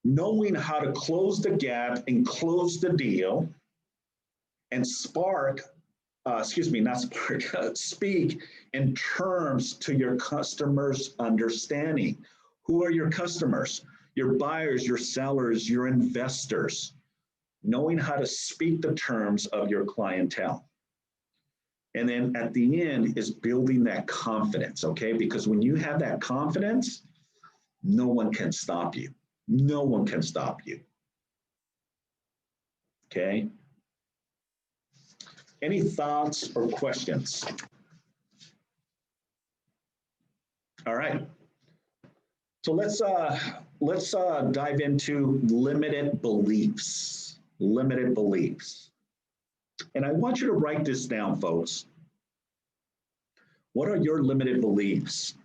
knowing how to close the gap and close the deal, and speak in terms to your customers' understanding. Who are your customers? Your buyers, your sellers, your investors. Knowing how to speak the terms of your clientele. And then at the end is building that confidence, okay? Because when you have that confidence, no one can stop you. No one can stop you. Okay? Any thoughts or questions? All right. So let's dive into limited beliefs. Limited beliefs. And I want you to write this down, folks. What are your limited beliefs?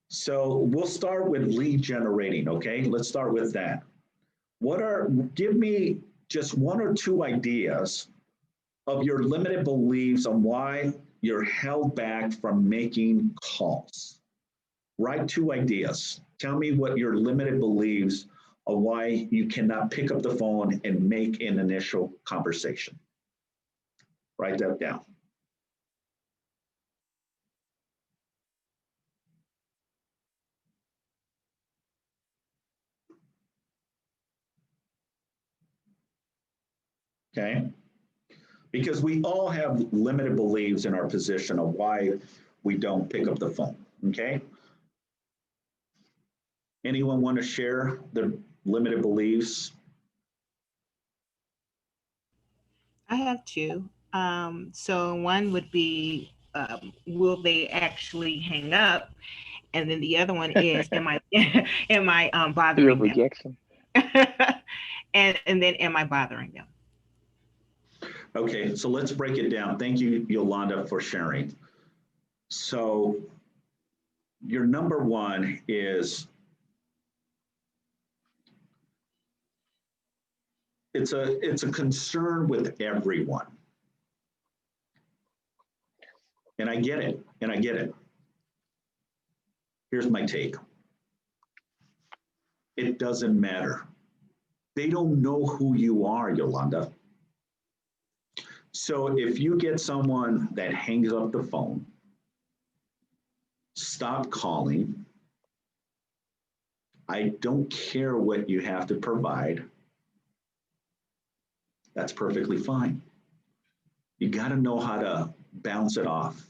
So we'll start with lead generating, okay? Let's start with that. Give me just one or two ideas of your limited beliefs on why you're held back from making calls. Write 2 ideas. Tell me what your limited beliefs of why you cannot pick up the phone and make an initial conversation. Write that down. Okay? Because we all have limited beliefs in our position of why we don't pick up the phone, okay? Anyone want to share their limited beliefs? I have 2. So one would be, will they actually hang up? And then the other one is, am I bothering them? Rejection. and then am I bothering them? Okay, so let's break it down. Thank you, Yolanda, for sharing. So your number 1 is it's a concern with everyone. And I get it, and I get it. Here's my take. It doesn't matter. They don't know who you are, Yolanda. So if you get someone that hangs up the phone, stop calling. I don't care what you have to provide. That's perfectly fine. You got to know how to bounce it off.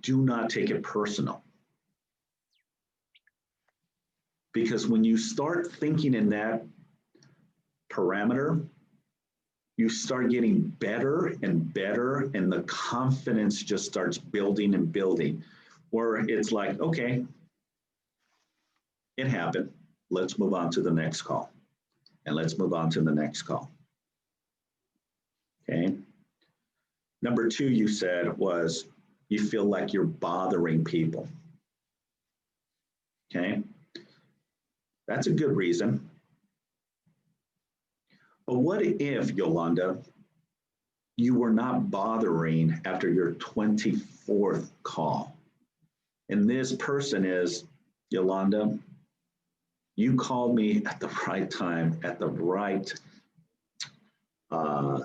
Do not take it personal. Because when you start thinking in that parameter, you start getting better and better, and the confidence just starts building and building, where it's like, okay, it happened. Let's move on to the next call. And let's move on to the next call. Okay. Number 2, you said, was you feel like you're bothering people. Okay. That's a good reason. But what if, Yolanda, you were not bothering after your 24th call? And this person is, Yolanda, you called me at the right time, at the right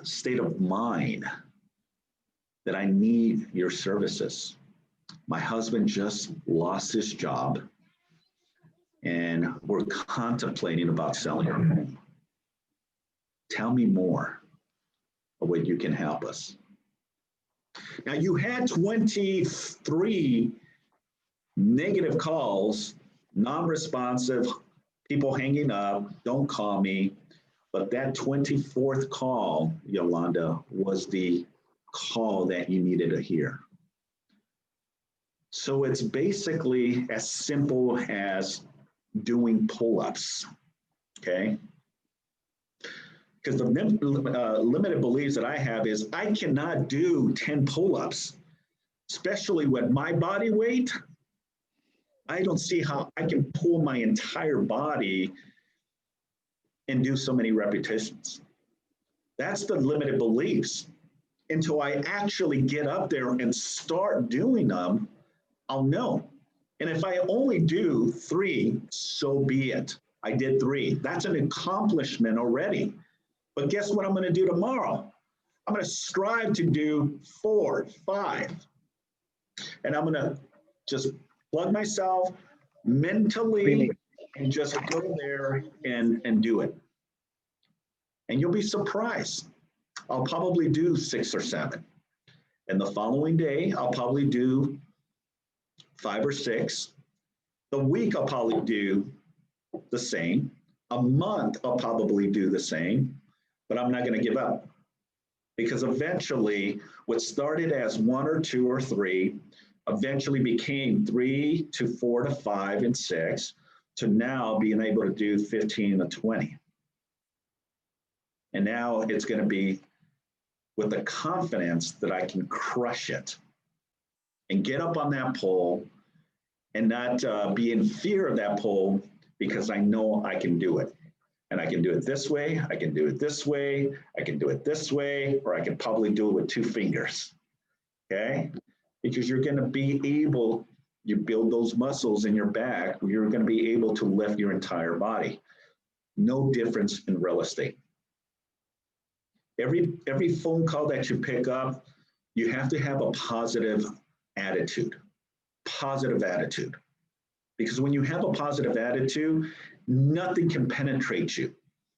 state of mind that I need your services. My husband just lost his job and we're contemplating about selling our home. Tell me more of what you can help us. Now you had 23 negative calls, non-responsive, people hanging up, don't call me. But that 24th call, Yolanda, was the call that you needed to hear. So it's basically as simple as doing pull-ups, okay? Because the limited beliefs that I have is I cannot do 10 pull-ups, especially with my body weight. I don't see how I can pull my entire body and do so many repetitions. That's the limited beliefs. Until I actually get up there and start doing them, I'll know. And if I only do 3, so be it. I did 3. That's an accomplishment already. But guess what I'm going to do tomorrow? I'm going to strive to do 4, 5. And I'm going to just plug myself mentally and just go there and do it. And you'll be surprised. I'll probably do 6 or 7. And the following day, I'll probably do 5 or 6. The week, I'll probably do the same. A month, I'll probably do the same. But I'm not going to give up. Because eventually, what started as 1 or 2 or 3 eventually became 3 to 4 to 5 and 6 to now being able to do 15 to 20. And now it's going to be with the confidence that I can crush it and get up on that pole and not be in fear of that pole because I know I can do it. And I can do it this way, I can do it this way, I can do it this way, or I can probably do it with 2 fingers, okay? Because you're gonna be able, you build those muscles in your back, you're gonna be able to lift your entire body. No difference in real estate. Every phone call that you pick up, you have to have a positive attitude. Positive attitude. Because when you have a positive attitude, nothing can penetrate you.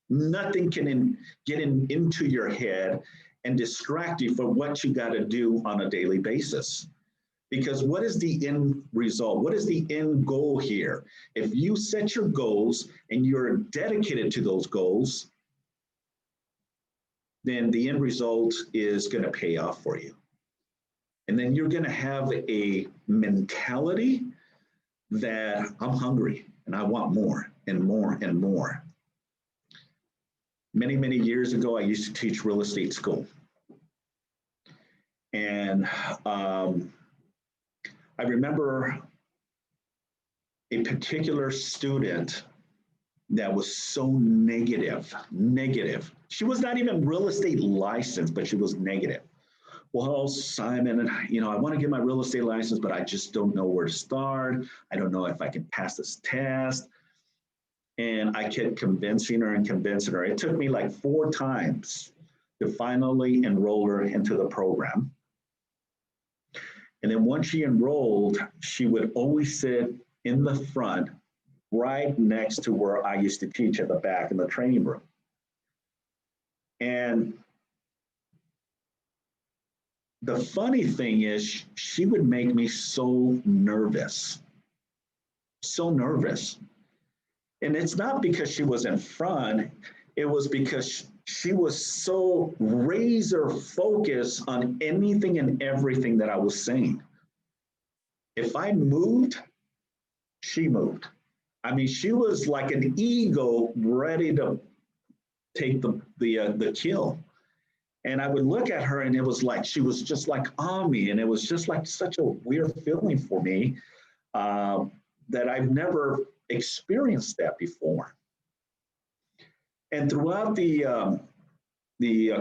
Nothing can get into your head and distract you from what you got to do on a daily basis. Because what is the end result? What is the end goal here? If you set your goals and you're dedicated to those goals, then the end result is going to pay off for you. And then you're going to have a mentality that I'm hungry and I want more and more and more. Many, many years ago, I used to teach real estate school. And I remember a particular student that was so negative. She was not even real estate licensed, but she was negative. Well, Simon, I want to get my real estate license, but I just don't know where to start. I don't know if I can pass this test. And I kept convincing her. It took me like 4 times to finally enroll her into the program. And then once she enrolled, she would always sit in the front, right next to where I used to teach at the back in the training room. And the funny thing is, she would make me so nervous. And it's not because she was in front, it was because she was so razor focused on anything and everything that I was saying. If I moved, she moved. I mean, she was like an eagle ready to take the kill. And I would look at her and it was like, she was just like on me. And it was just like such a weird feeling for me that I've never experienced that before. And throughout the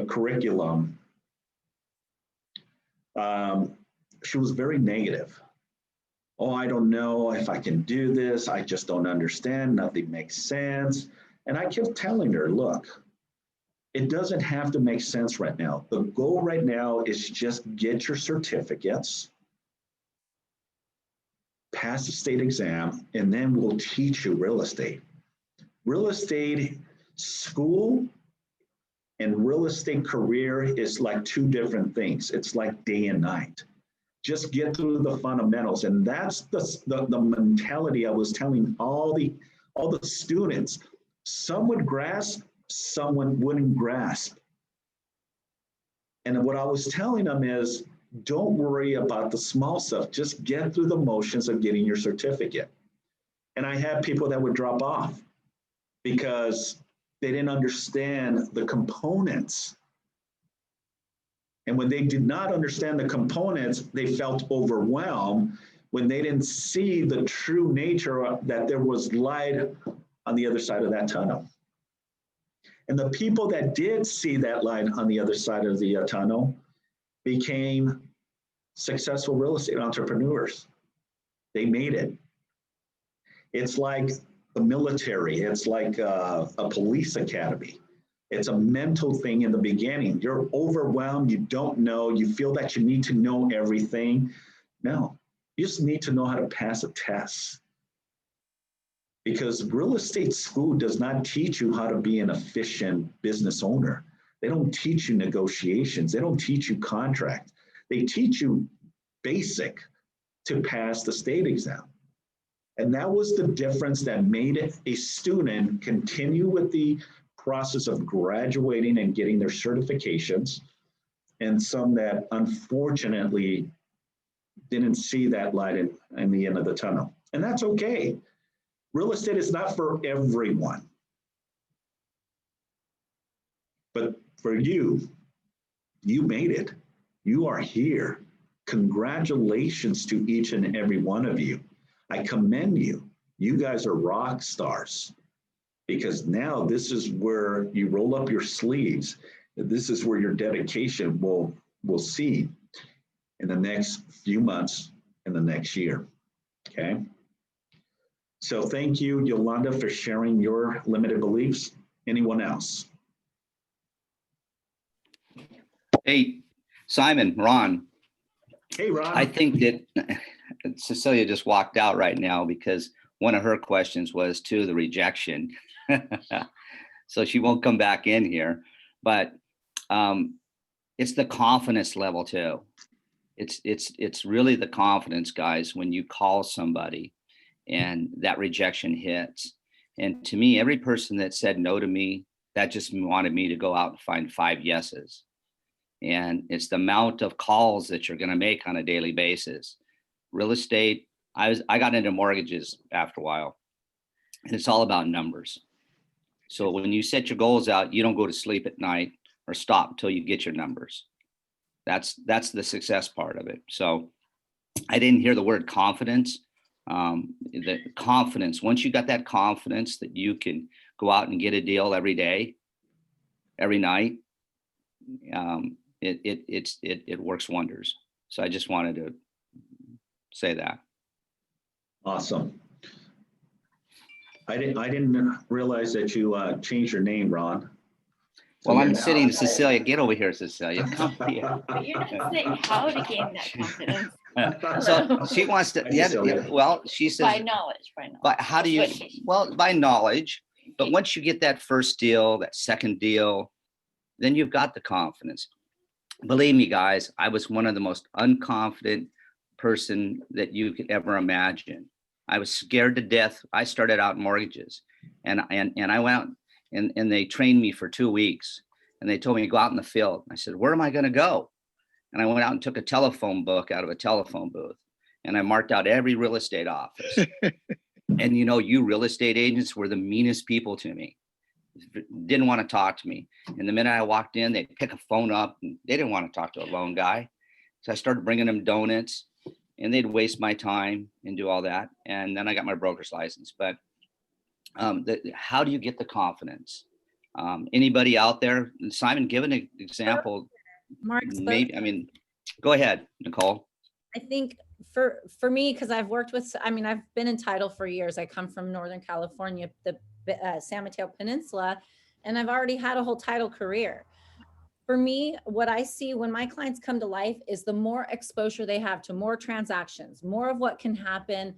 curriculum, she was very negative. Oh, I don't know if I can do this. I just don't understand. Nothing makes sense. And I kept telling her, look, it doesn't have to make sense right now. The goal right now is just get your certificates, pass the state exam, and then we'll teach you real estate. Real estate school and real estate career is like 2 different things. It's like day and night. Just get through the fundamentals. And that's the mentality I was telling all the students. Some would grasp, someone wouldn't grasp. And what I was telling them is, don't worry about the small stuff. Just get through the motions of getting your certificate. And I had people that would drop off because they didn't understand the components. And when they did not understand the components, they felt overwhelmed when they didn't see the true nature that there was light on the other side of that tunnel. And the people that did see that light on the other side of the tunnel became successful real estate entrepreneurs. They made it. It's like the military. It's like a police academy. It's a mental thing in the beginning. You're overwhelmed. You don't know. You feel that you need to know everything. No, you just need to know how to pass a test. Because real estate school does not teach you how to be an efficient business owner. They don't teach you negotiations. They don't teach you contract. They teach you basic to pass the state exam. And that was the difference that made a student continue with the process of graduating and getting their certifications, and some that unfortunately didn't see that light in the end of the tunnel. And that's okay. Real estate is not for everyone. But for you, you made it. You are here. Congratulations to each and every one of you. I commend you. You guys are rock stars, because now this is where you roll up your sleeves. This is where your dedication will see in the next few months, in the next year, okay? So thank you, Yolanda, for sharing your limited beliefs. Anyone else? Hey, Simon, Ron. Hey, Ron. I think that Cecilia just walked out right now because one of her questions was to the rejection. So she won't come back in here, but it's the confidence level too. It's really the confidence, guys, when you call somebody and that rejection hits. And to me, every person that said no to me, that just wanted me to go out and find 5 yeses. And it's the amount of calls that you're going to make on a daily basis. Real estate, I got into mortgages after a while, and it's all about numbers. So when you set your goals out, you don't go to sleep at night or stop until you get your numbers. That's the success part of it. So I didn't hear the word confidence. The confidence, once you got that confidence that you can go out and get a deal every day, every night, it works wonders. So I just wanted to say that. Awesome. I didn't realize that you changed your name, Ron. So Well, I'm sitting, Cecilia, get over here, Cecilia. Come here. But you're not saying how to gain that confidence. So she wants to, well, she says, By knowledge, by knowledge. but how do you, well, by knowledge, but once you get that first deal, that second deal, then you've got the confidence. Believe me, guys, I was one of the most unconfident person that you could ever imagine. I was scared to death. I started out in mortgages, and I went out and they trained me for 2 weeks, and they told me to go out in the field. I said, where am I going to go? And I went out and took a telephone book out of a telephone booth, and I marked out every real estate office. And you know, you real estate agents were the meanest people to me. Didn't want to talk to me. And the minute I walked in, they'd pick a phone up, and they didn't want to talk to a loan guy. So I started bringing them donuts, and they'd waste my time and do all that. And then I got my broker's license. But how do you get the confidence? Anybody out there? Simon, give an example. Mark, Maybe, I mean, go ahead, Nicole. I think for me, because I've worked with, I mean, I've been in title for years. I come from Northern California, the San Mateo Peninsula, and I've already had a whole title career. For me, what I see when my clients come to life is the more exposure they have to more transactions, more of what can happen,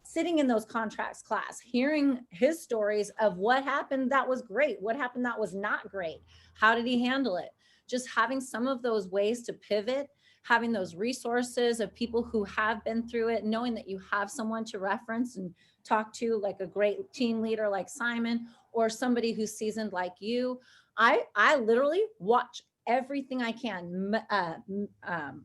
sitting in those contracts class, hearing his stories of what happened that was great, what happened that was not great, how did he handle it? Just having some of those ways to pivot, having those resources of people who have been through it, knowing that you have someone to reference and talk to, like a great team leader like Simon, or somebody who's seasoned like you. I literally watch everything I can. $1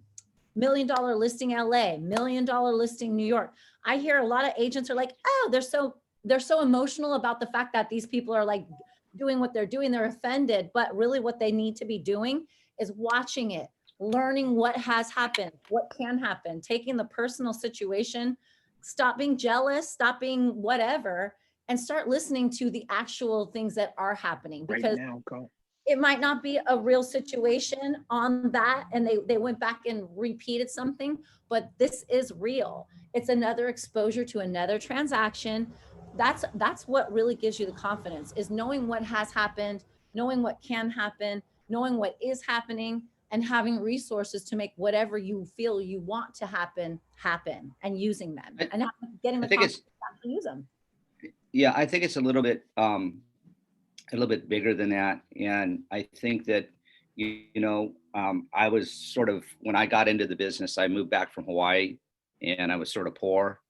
million listing LA, $1 million listing New York. I hear a lot of agents are like, oh, they're so emotional about the fact that these people are like doing what they're doing. They're offended, but really what they need to be doing is watching it, learning what has happened, what can happen, taking the personal situation, stop being jealous, stop being whatever, and start listening to the actual things that are happening, Right because now, go. it might not be a real situation on that, and they went back and repeated something, but this is real. It's another exposure to another transaction. That's what really gives you the confidence, is knowing what has happened, knowing what can happen, knowing what is happening, and having resources to make whatever you feel you want to happen and using them, and getting I the think it's, confidence to use them. yeah, I think it's a little bit bigger than that. And I think that, I was sort of, when I got into the business, I moved back from Hawaii and I was sort of poor.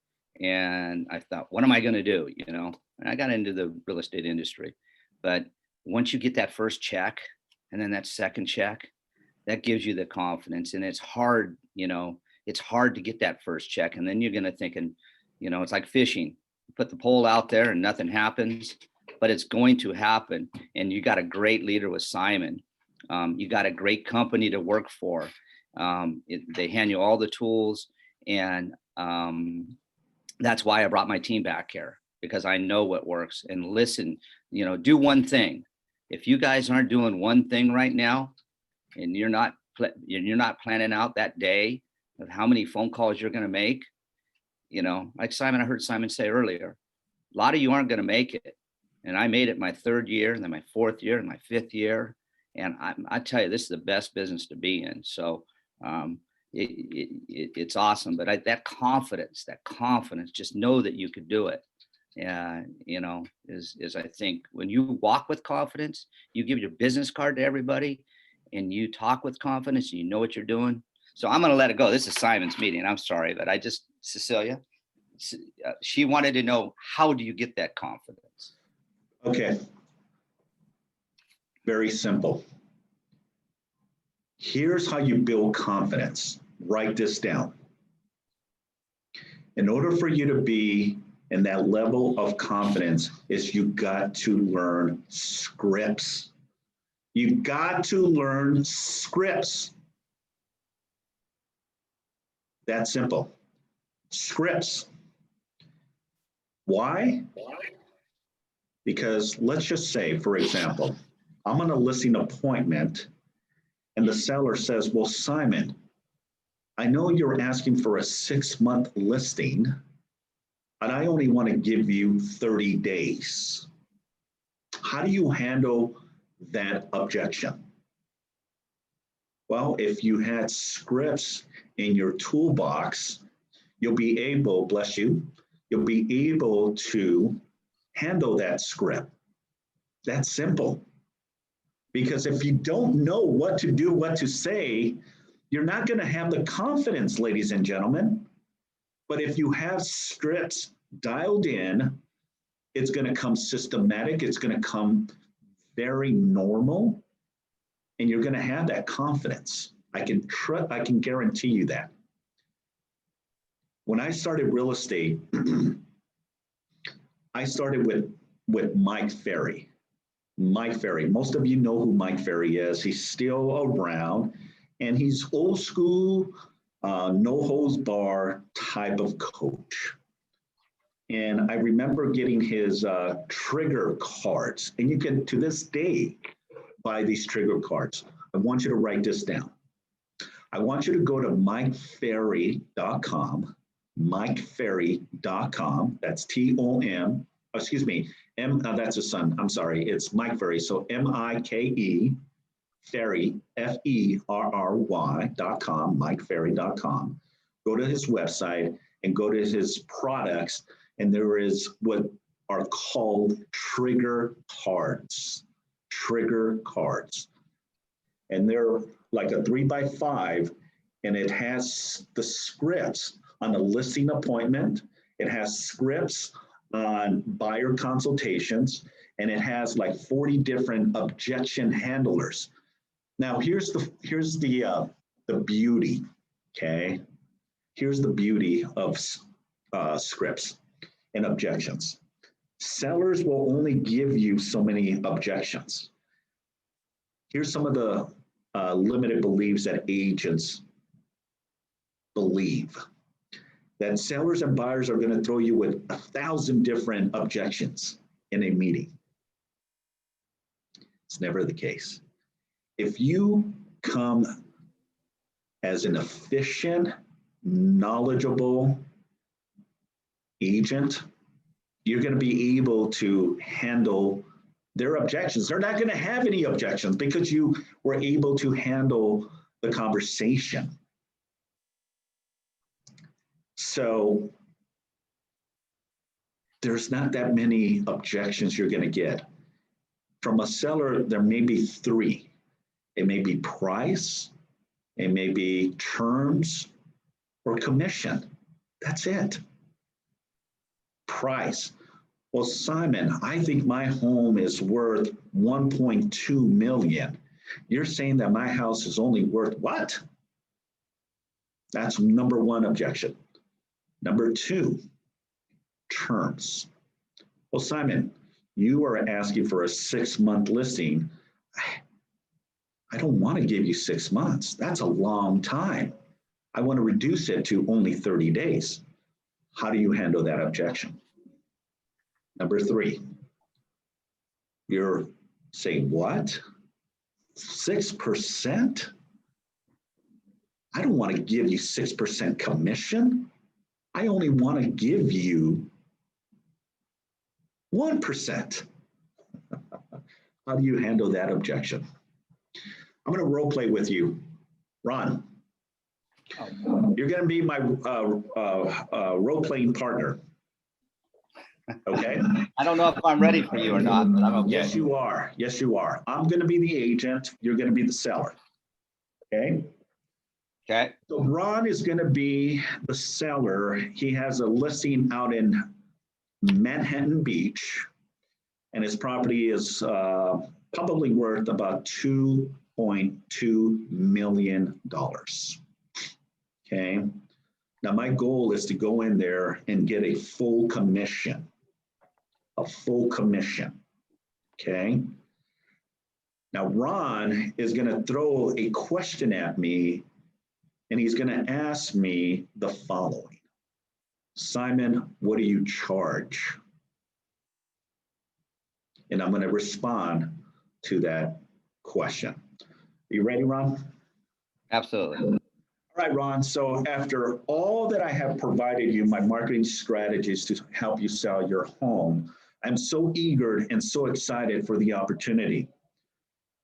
And I thought, what am I going to do? And I got into the real estate industry. But once you get that first check and then that second check, that gives you the confidence. And it's hard, it's hard to get that first check. And then you're going to thinking, it's like fishing. You put the pole out there and nothing happens, but it's going to happen. And you got a great leader with Simon. You got a great company to work for. They hand you all the tools. And that's why I brought my team back here, because I know what works. And listen, do one thing. If you guys aren't doing one thing right now, and you're not planning out that day of how many phone calls you're going to make, like Simon, I heard Simon say earlier, a lot of you aren't going to make it. And I made it my third year, and then my fourth year, and my fifth year. And I tell you, this is the best business to be in. So it's awesome. But that confidence, just know that you could do it. Is I think when you walk with confidence, you give your business card to everybody, and you talk with confidence, and you know what you're doing. So I'm going to let it go. This is Simon's meeting. I'm sorry, but Cecilia, she wanted to know, how do you get that confidence? Okay. Very simple. Here's how you build confidence. Write this down. In order for you to be in that level of confidence, is you got to learn scripts. You've got to learn scripts. That simple. Scripts. Why? Because let's just say, for example, I'm on a listing appointment and the seller says, well, Simon, I know you're asking for a 6-month listing, but I only want to give you 30 days. How do you handle that objection? Well, if you had scripts in your toolbox, you'll be able, bless you, you'll be able to handle that script. That's simple. Because if you don't know what to do, what to say, you're not going to have the confidence, ladies and gentlemen. But if you have scripts dialed in, it's going to come systematic. It's going to come very normal. And you're going to have that confidence. I can guarantee you that. When I started real estate, I started with Mike Ferry. Mike Ferry. Most of you know who Mike Ferry is. He's still around, and he's old school, no holds bar type of coach. And I remember getting his trigger cards, and you can, to this day, buy these trigger cards. I want you to write this down. I want you to go to MikeFerry.com, MikeFerry.com. That's T-O-M, excuse me, that's a son. I'm sorry. It's Mike Ferry. So M-I-K-E, Ferry, F-E-R-R-Y.com, MikeFerry.com. Go to his website and go to his products. And there is what are called trigger cards. Trigger cards. And they're like a 3x5, and it has the scripts on a listing appointment. It has scripts on buyer consultations, and it has like 40 different objection handlers. Now, here's the beauty, okay? Here's the beauty of scripts and objections. Sellers will only give you so many objections. Here's some of the limited beliefs that agents believe. That sellers and buyers are going to throw you with 1,000 different objections in a meeting. It's never the case. If you come as an efficient, knowledgeable agent, you're going to be able to handle their objections. They're not going to have any objections because you were able to handle the conversation. So there's not that many objections you're going to get. From a seller, there may be 3. It may be price, it may be terms, or commission. That's it. Price. Well, Simon, I think my home is worth 1.2 million. You're saying that my house is only worth what? That's number 1 objection. Number 2, terms. Well, Simon, you are asking for a 6-month listing. I don't want to give you 6 months. That's a long time. I want to reduce it to only 30 days. How do you handle that objection? Number 3, you're saying, what? 6%? I don't want to give you 6% commission. I only want to give you 1%. How do you handle that objection? I'm going to role play with you. Ron, you're going to be my role playing partner. Okay? I don't know if I'm ready for you or not, but I'm okay. Yes, you are. Yes, you are. I'm going to be the agent. You're going to be the seller. Okay? Okay. So Ron is going to be the seller. He has a listing out in Manhattan Beach, and his property is probably worth about $2.2 million. Okay. Now, my goal is to go in there and get a full commission. A full commission. Okay. Now, Ron is going to throw a question at me, and he's going to ask me the following. Simon, what do you charge? And I'm going to respond to that question. Are you ready, Ron? Absolutely. All right, Ron. So after all that I have provided you, my marketing strategies to help you sell your home, I'm so eager and so excited for the opportunity.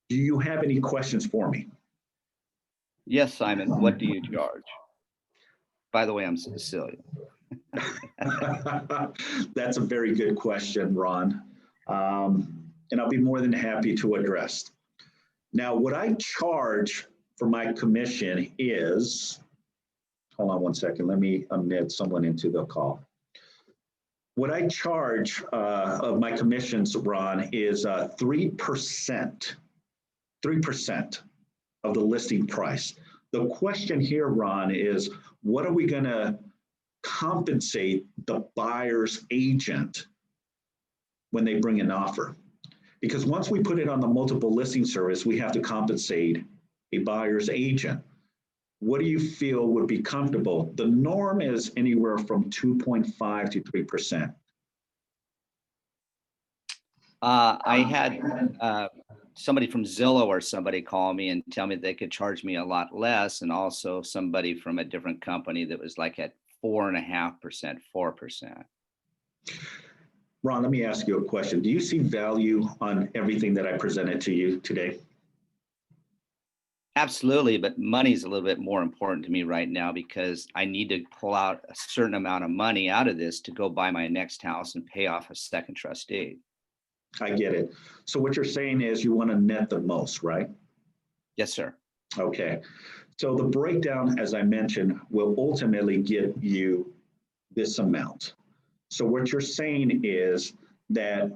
Do you have any questions for me? Yes, Simon, what do you charge? By the way, I'm Sicilian. That's a very good question, Ron. And I'll be more than happy to address. Now, what I charge for my commission is, hold on one second, let me admit someone into the call. What I charge of my commissions, Ron, is 3% of the listing price. The question here, Ron, is what are we going to compensate the buyer's agent when they bring an offer? Because once we put it on the multiple listing service, we have to compensate a buyer's agent. What do you feel would be comfortable? The norm is anywhere from 2.5 to 3%. I had somebody from Zillow or somebody call me and tell me they could charge me a lot less, and also somebody from a different company that was like at 4.5%, 4%. Ron, let me ask you a question. Do you see value on everything that I presented to you today? Absolutely, but money's a little bit more important to me right now because I need to pull out a certain amount of money out of this to go buy my next house and pay off a second trust deed. I get it. So what you're saying is you want to net the most, right? Yes, sir. Okay. So the breakdown, as I mentioned, will ultimately give you this amount. So what you're saying is that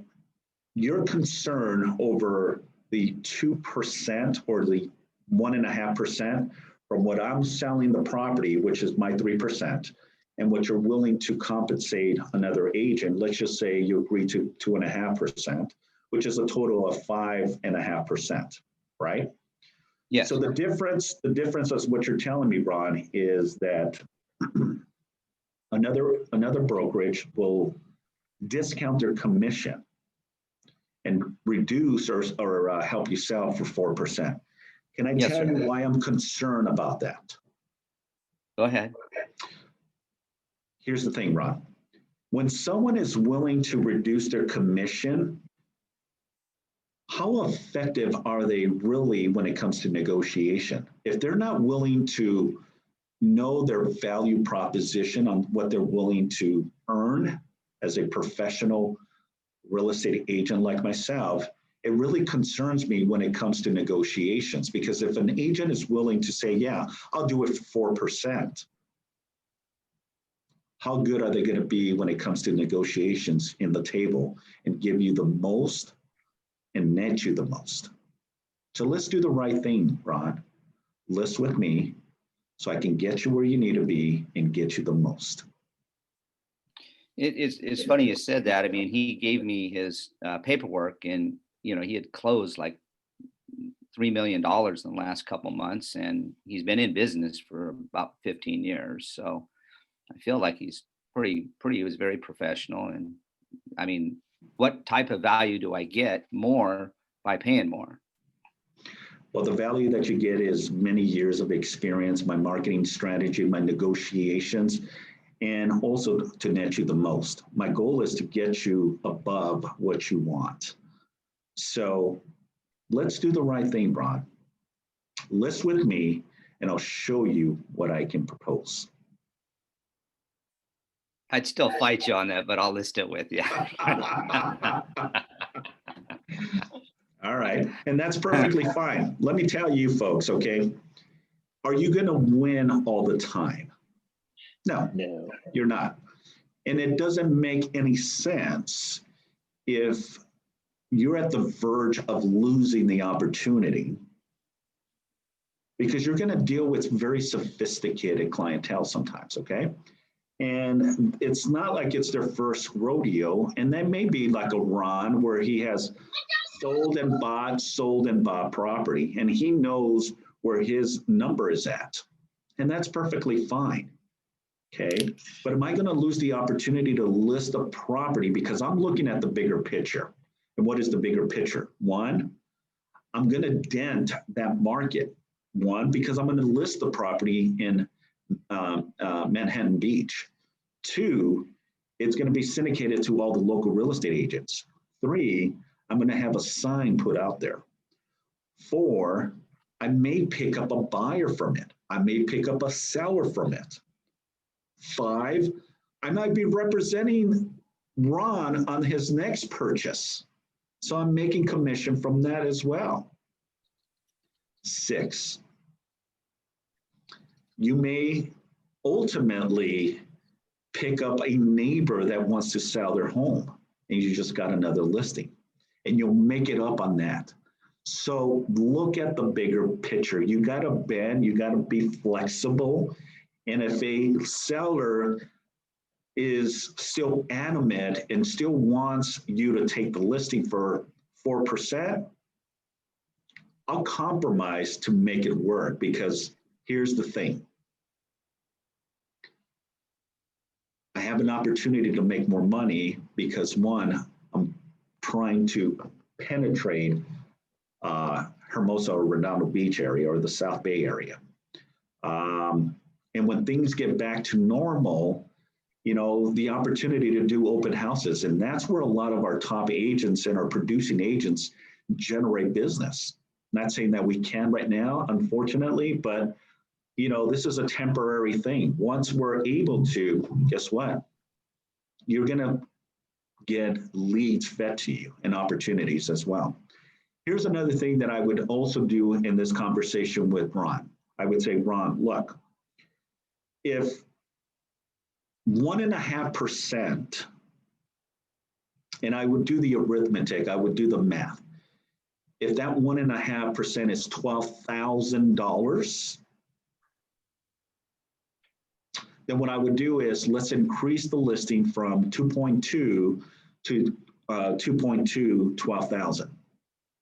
your concern over the 2% or the 1.5% from what I'm selling the property, which is my 3%, and what you're willing to compensate another agent, let's just say you agree to 2.5%, which is a total of 5.5%, right? Yes. So the difference is what you're telling me, Ron, is that another brokerage will discount their commission and reduce or help you sell for 4%. Can I Yes, tell sir. you why I'm concerned about that? Go ahead. Here's the thing, Ron. When someone is willing to reduce their commission, how effective are they really when it comes to negotiation? If they're not willing to know their value proposition on what they're willing to earn as a professional real estate agent like myself, it really concerns me when it comes to negotiations, because if an agent is willing to say, yeah, I'll do it for 4%, how good are they going to be when it comes to negotiations in the table and give you the most and net you the most? So let's do the right thing, Ron. List with me so I can get you where you need to be and get you the most. It's funny you said that. I mean, he gave me his paperwork, and he had closed like $3 million in the last couple months, and he's been in business for about 15 years. So I feel like he's he was very professional. And I mean, what type of value do I get more by paying more? Well, the value that you get is many years of experience, my marketing strategy, my negotiations, and also to net you the most. My goal is to get you above what you want. So let's do the right thing, Ron. List with me, and I'll show you what I can propose. I'd still fight you on that, but I'll list it with you. All right, and that's perfectly fine. Let me tell you folks, okay? Are you gonna win all the time? No, you're not. And it doesn't make any sense if you're at the verge of losing the opportunity, because you're going to deal with very sophisticated clientele sometimes, okay? And it's not like it's their first rodeo. And that may be like a Ron where he has sold and bought property, and he knows where his number is at. And that's perfectly fine. Okay, but am I going to lose the opportunity to list a property because I'm looking at the bigger picture? And what is the bigger picture? One, I'm going to dent that market. One, because I'm going to list the property in Manhattan Beach. Two, it's going to be syndicated to all the local real estate agents. Three, I'm going to have a sign put out there. Four, I may pick up a buyer from it. I may pick up a seller from it. Five, I might be representing Ron on his next purchase. So I'm making commission from that as well. Six, you may ultimately pick up a neighbor that wants to sell their home, and you just got another listing, and you'll make it up on that. So look at the bigger picture. You got to bend, you got to be flexible. And if a seller is still adamant and still wants you to take the listing for 4%, I'll compromise to make it work, because here's the thing. I have an opportunity to make more money because, one, I'm trying to penetrate Hermosa or Redondo Beach area or the South Bay area. And when things get back to normal, the opportunity to do open houses, and that's where a lot of our top agents and our producing agents generate business. Not saying that we can right now, unfortunately, but this is a temporary thing. Once we're able to, guess what? You're going to get leads fed to you and opportunities as well. Here's another thing that I would also do in this conversation with Ron. I would say, Ron, look, if 1.5%, and I would do the arithmetic, I would do the math. If that 1.5% is $12,000, then what I would do is let's increase the listing from 2.2 to 2.2, 12,000.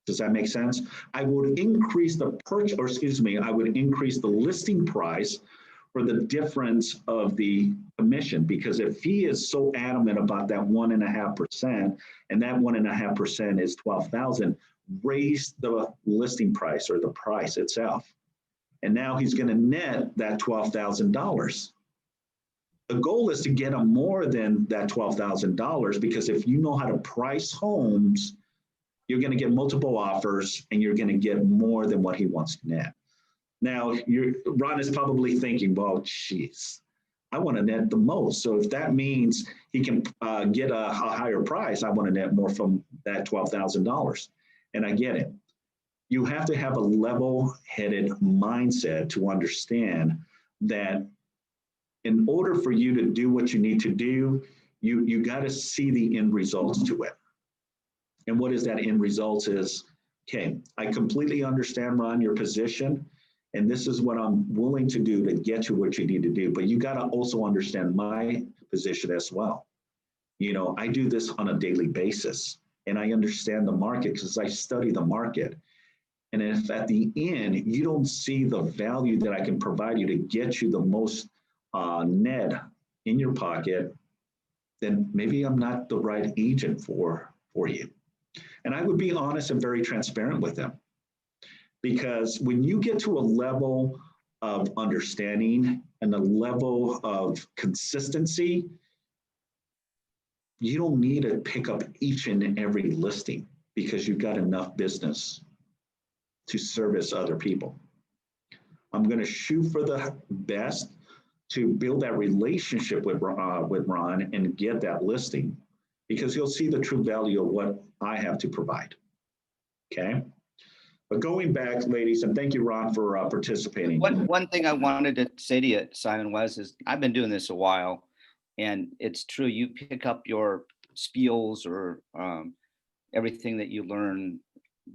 Does that make sense? I would increase the purchase, or excuse me, I would increase the listing price for the difference of the commission, because if he is so adamant about that 1.5%, and that 1.5% is 12,000, raise the listing price or the price itself. And now he's going to net that $12,000. The goal is to get him more than that $12,000, because if you know how to price homes, you're going to get multiple offers and you're going to get more than what he wants to net. Now, Ron is probably thinking, well, geez, I want to net the most. So if that means he can get a higher price, I want to net more from that $12,000. And I get it. You have to have a level-headed mindset to understand that in order for you to do what you need to do, you got to see the end results to it. And what is that end results is, okay, I completely understand, Ron, your position, and this is what I'm willing to do to get you what you need to do. But you got to also understand my position as well. You know, I do this on a daily basis, and I understand the market because I study the market. And if at the end, you don't see the value that I can provide you to get you the most net in your pocket, then maybe I'm not the right agent for you. And I would be honest and very transparent with them. Because when you get to a level of understanding and a level of consistency, you don't need to pick up each and every listing because you've got enough business to service other people. I'm going to shoot for the best to build that relationship with Ron and get that listing, because you'll see the true value of what I have to provide. Okay. But going back, ladies, and thank you, Ron, for participating. One thing I wanted to say to you, Simon, is I've been doing this a while, and it's true. You pick up your spiels or everything that you learn,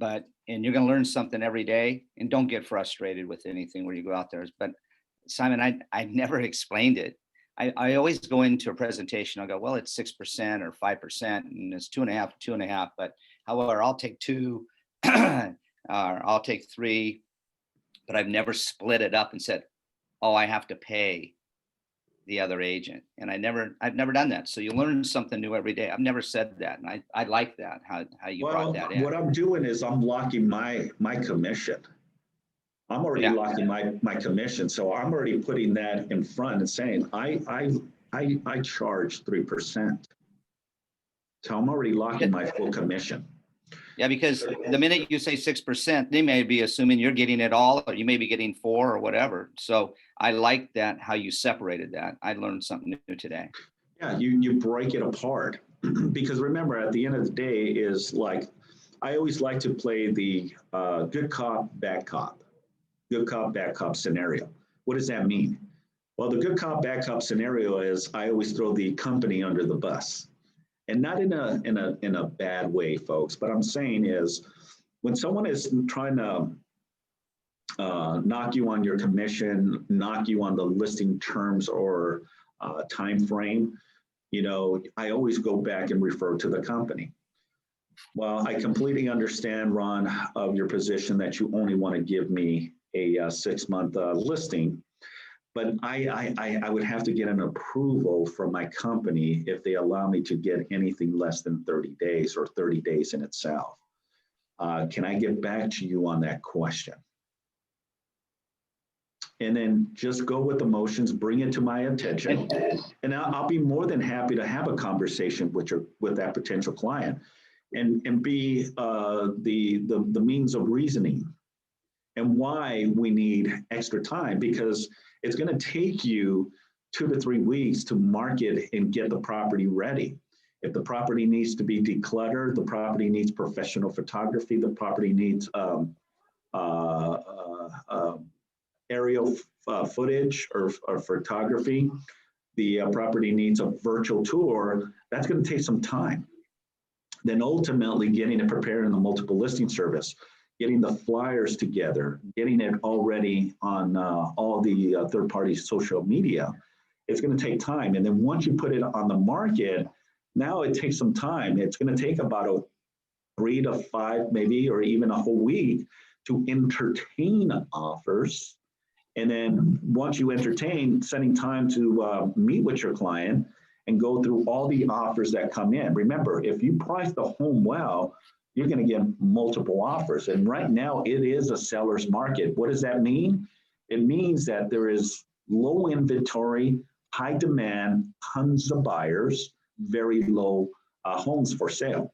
and you're going to learn something every day. And don't get frustrated with anything where you go out there. But Simon, I never explained it. I always go into a presentation. I'll go, well, it's 6% or 5%, and it's 2.5, but however, I'll take 2. I'll take 3, but I've never split it up and said, oh, I have to pay the other agent. And I've never done that. So you learn something new every day. I've never said that. And I like that, how you brought that in. What I'm doing is I'm locking my commission. I'm already locking my commission. So I'm already putting that in front and saying, I charge 3%. So I'm already locking my full commission. Yeah, because the minute you say 6%, they may be assuming you're getting it all, or you may be getting 4 or whatever. So I like that, how you separated that. I learned something new today. Yeah, you break it apart. Because remember, at the end of the day is like, I always like to play the good cop, bad cop scenario. What does that mean? Well, the good cop, bad cop scenario is I always throw the company under the bus. And not in a bad way, folks. But I'm saying is, when someone is trying to knock you on your commission, knock you on the listing terms or time frame, you know, I always go back and refer to the company. Well, I completely understand, Ron, of your position that you only want to give me a 6-month listing. But I would have to get an approval from my company if they allow me to get anything less than 30 days or 30 days in itself. Can I get back to you on that question? And then just go with the motions, bring it to my attention, and I'll be more than happy to have a conversation with that potential client and be the means of reasoning and why we need extra time, because it's going to take you 2 to 3 weeks to market and get the property ready. If the property needs to be decluttered, the property needs professional photography, the property needs aerial footage or photography, the property needs a virtual tour, that's going to take some time. Then ultimately getting it prepared in the multiple listing service, getting the flyers together, getting it already on all the third-party social media, it's going to take time. And then once you put it on the market, now it takes some time. It's going to take about 3 to 5, maybe, or even a whole week to entertain offers. And then once you entertain, setting time to meet with your client and go through all the offers that come in. Remember, if you price the home well, you're going to get multiple offers. And right now it is a seller's market. What does that mean? It means that there is low inventory, high demand, tons of buyers, very low homes for sale.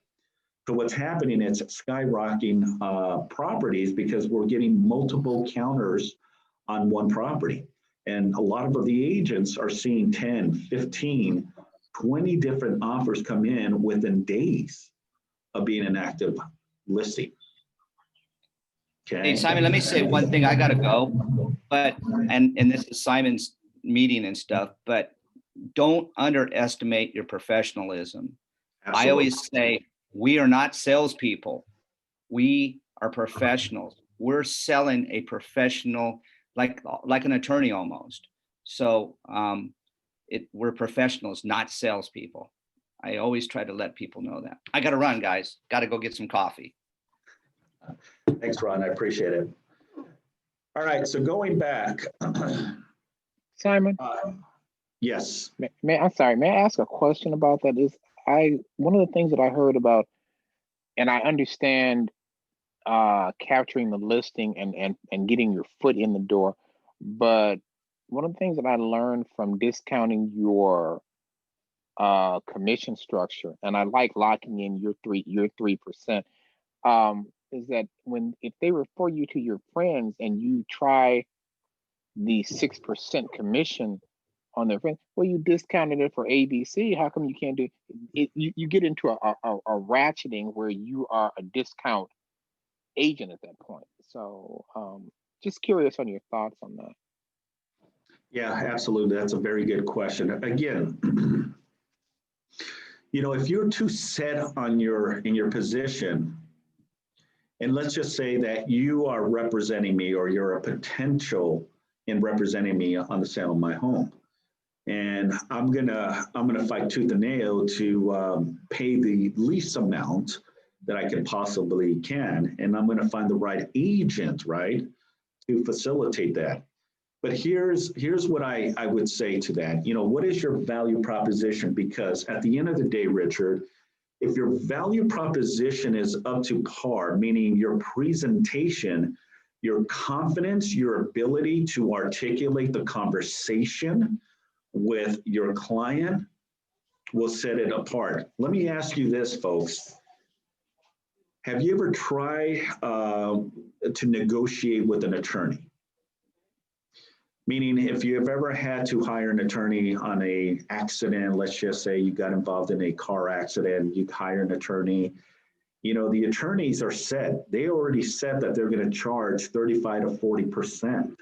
So what's happening is skyrocketing properties because we're getting multiple counters on one property. And a lot of the agents are seeing 10, 15, 20 different offers come in within days of being an active listing. Okay. Hey, Simon, let me say one thing. I got to go, but, and this is Simon's meeting and stuff, but don't underestimate your professionalism. Absolutely. I always say, we are not salespeople. We are professionals. We're selling a professional, like an attorney almost. So we're professionals, not salespeople. I always try to let people know that. I got to run, guys. Got to go get some coffee. Thanks, Ron. I appreciate it. All right. So going back. Simon? Yes. I'm sorry. May I ask a question about that? One of the things that I heard about, and I understand capturing the listing and getting your foot in the door, but one of the things that I learned from discounting your commission structure, and I like locking in your 3%, is that if they refer you to your friends and you try the 6% commission on their friends, well, you discounted it for ABC. How come you can't do it? You get into a ratcheting where you are a discount agent at that point. So just curious on your thoughts on that. Yeah, absolutely. That's a very good question. Again, if you're too set on in your position, and let's just say that you are representing me or you're a potential in representing me on the sale of my home. And I'm gonna fight tooth and nail to pay the least amount that I can possibly can. And I'm gonna find the right agent, right, to facilitate that. But here's what I would say to that. What is your value proposition? Because at the end of the day, Richard, if your value proposition is up to par, meaning your presentation, your confidence, your ability to articulate the conversation with your client will set it apart. Let me ask you this, folks. Have you ever tried to negotiate with an attorney? Meaning if you've ever had to hire an attorney on a accident, let's just say you got involved in a car accident, you hire an attorney, the attorneys are set. They already said that they're going to charge 35 to 40%.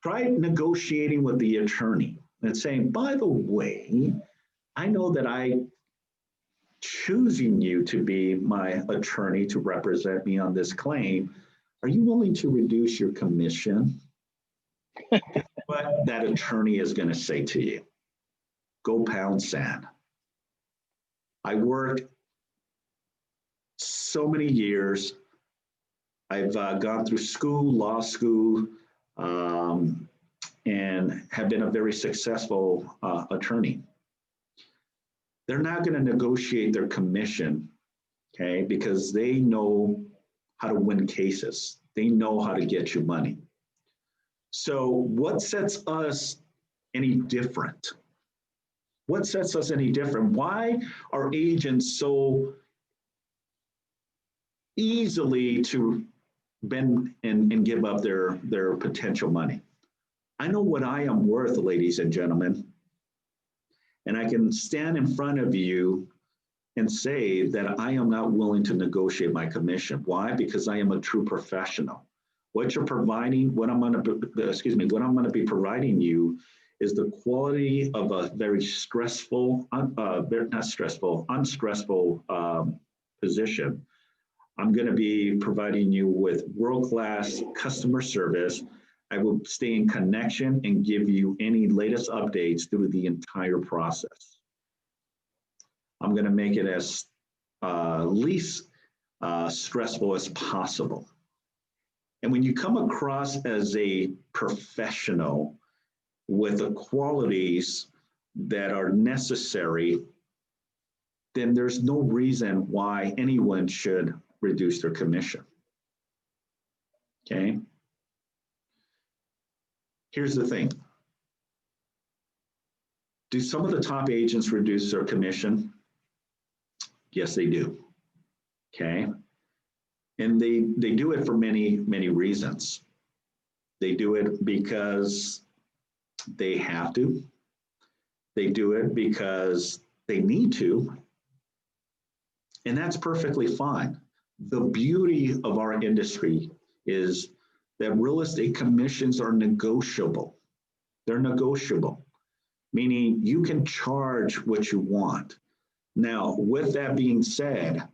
Try negotiating with the attorney and saying, by the way, I know that I'm choosing you to be my attorney to represent me on this claim. Are you willing to reduce your commission? What that attorney is going to say to you, go pound sand. I worked so many years. I've gone through law school, and have been a very successful attorney. They're not going to negotiate their commission, okay, because they know how to win cases. They know how to get you money. So what sets us any different? What sets us any different? Why are agents so easily to bend and give up their potential money? I know what I am worth, ladies and gentlemen, and I can stand in front of you and say that I am not willing to negotiate my commission. Why? Because I am a true professional. What you're providing, what I'm going to be providing you is the quality of a very stressful, unstressful position. I'm going to be providing you with world-class customer service. I will stay in connection and give you any latest updates through the entire process. I'm going to make it as least stressful as possible. And when you come across as a professional with the qualities that are necessary, then there's no reason why anyone should reduce their commission. Okay? Here's the thing. Do some of the top agents reduce their commission? Yes, they do. Okay? And they do it for many, many reasons. They do it because they have to. They do it because they need to. And that's perfectly fine. The beauty of our industry is that real estate commissions are negotiable. They're negotiable, meaning you can charge what you want. Now, with that being said,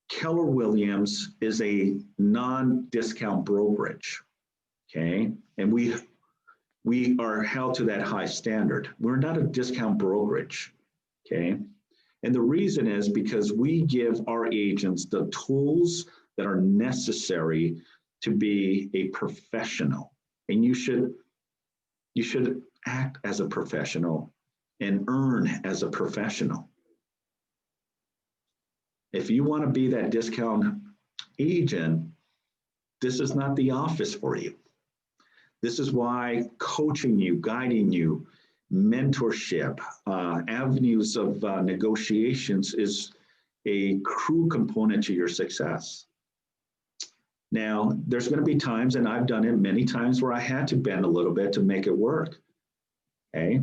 Keller Williams is a non-discount brokerage, okay? And we are held to that high standard. We're not a discount brokerage, okay? And the reason is because we give our agents the tools that are necessary to be a professional. And you should act as a professional and earn as a professional. If you want to be that discount agent, this is not the office for you. This is why coaching you, guiding you, mentorship, avenues of negotiations is a crucial component to your success. Now, there's going to be times, and I've done it many times, where I had to bend a little bit to make it work. Okay.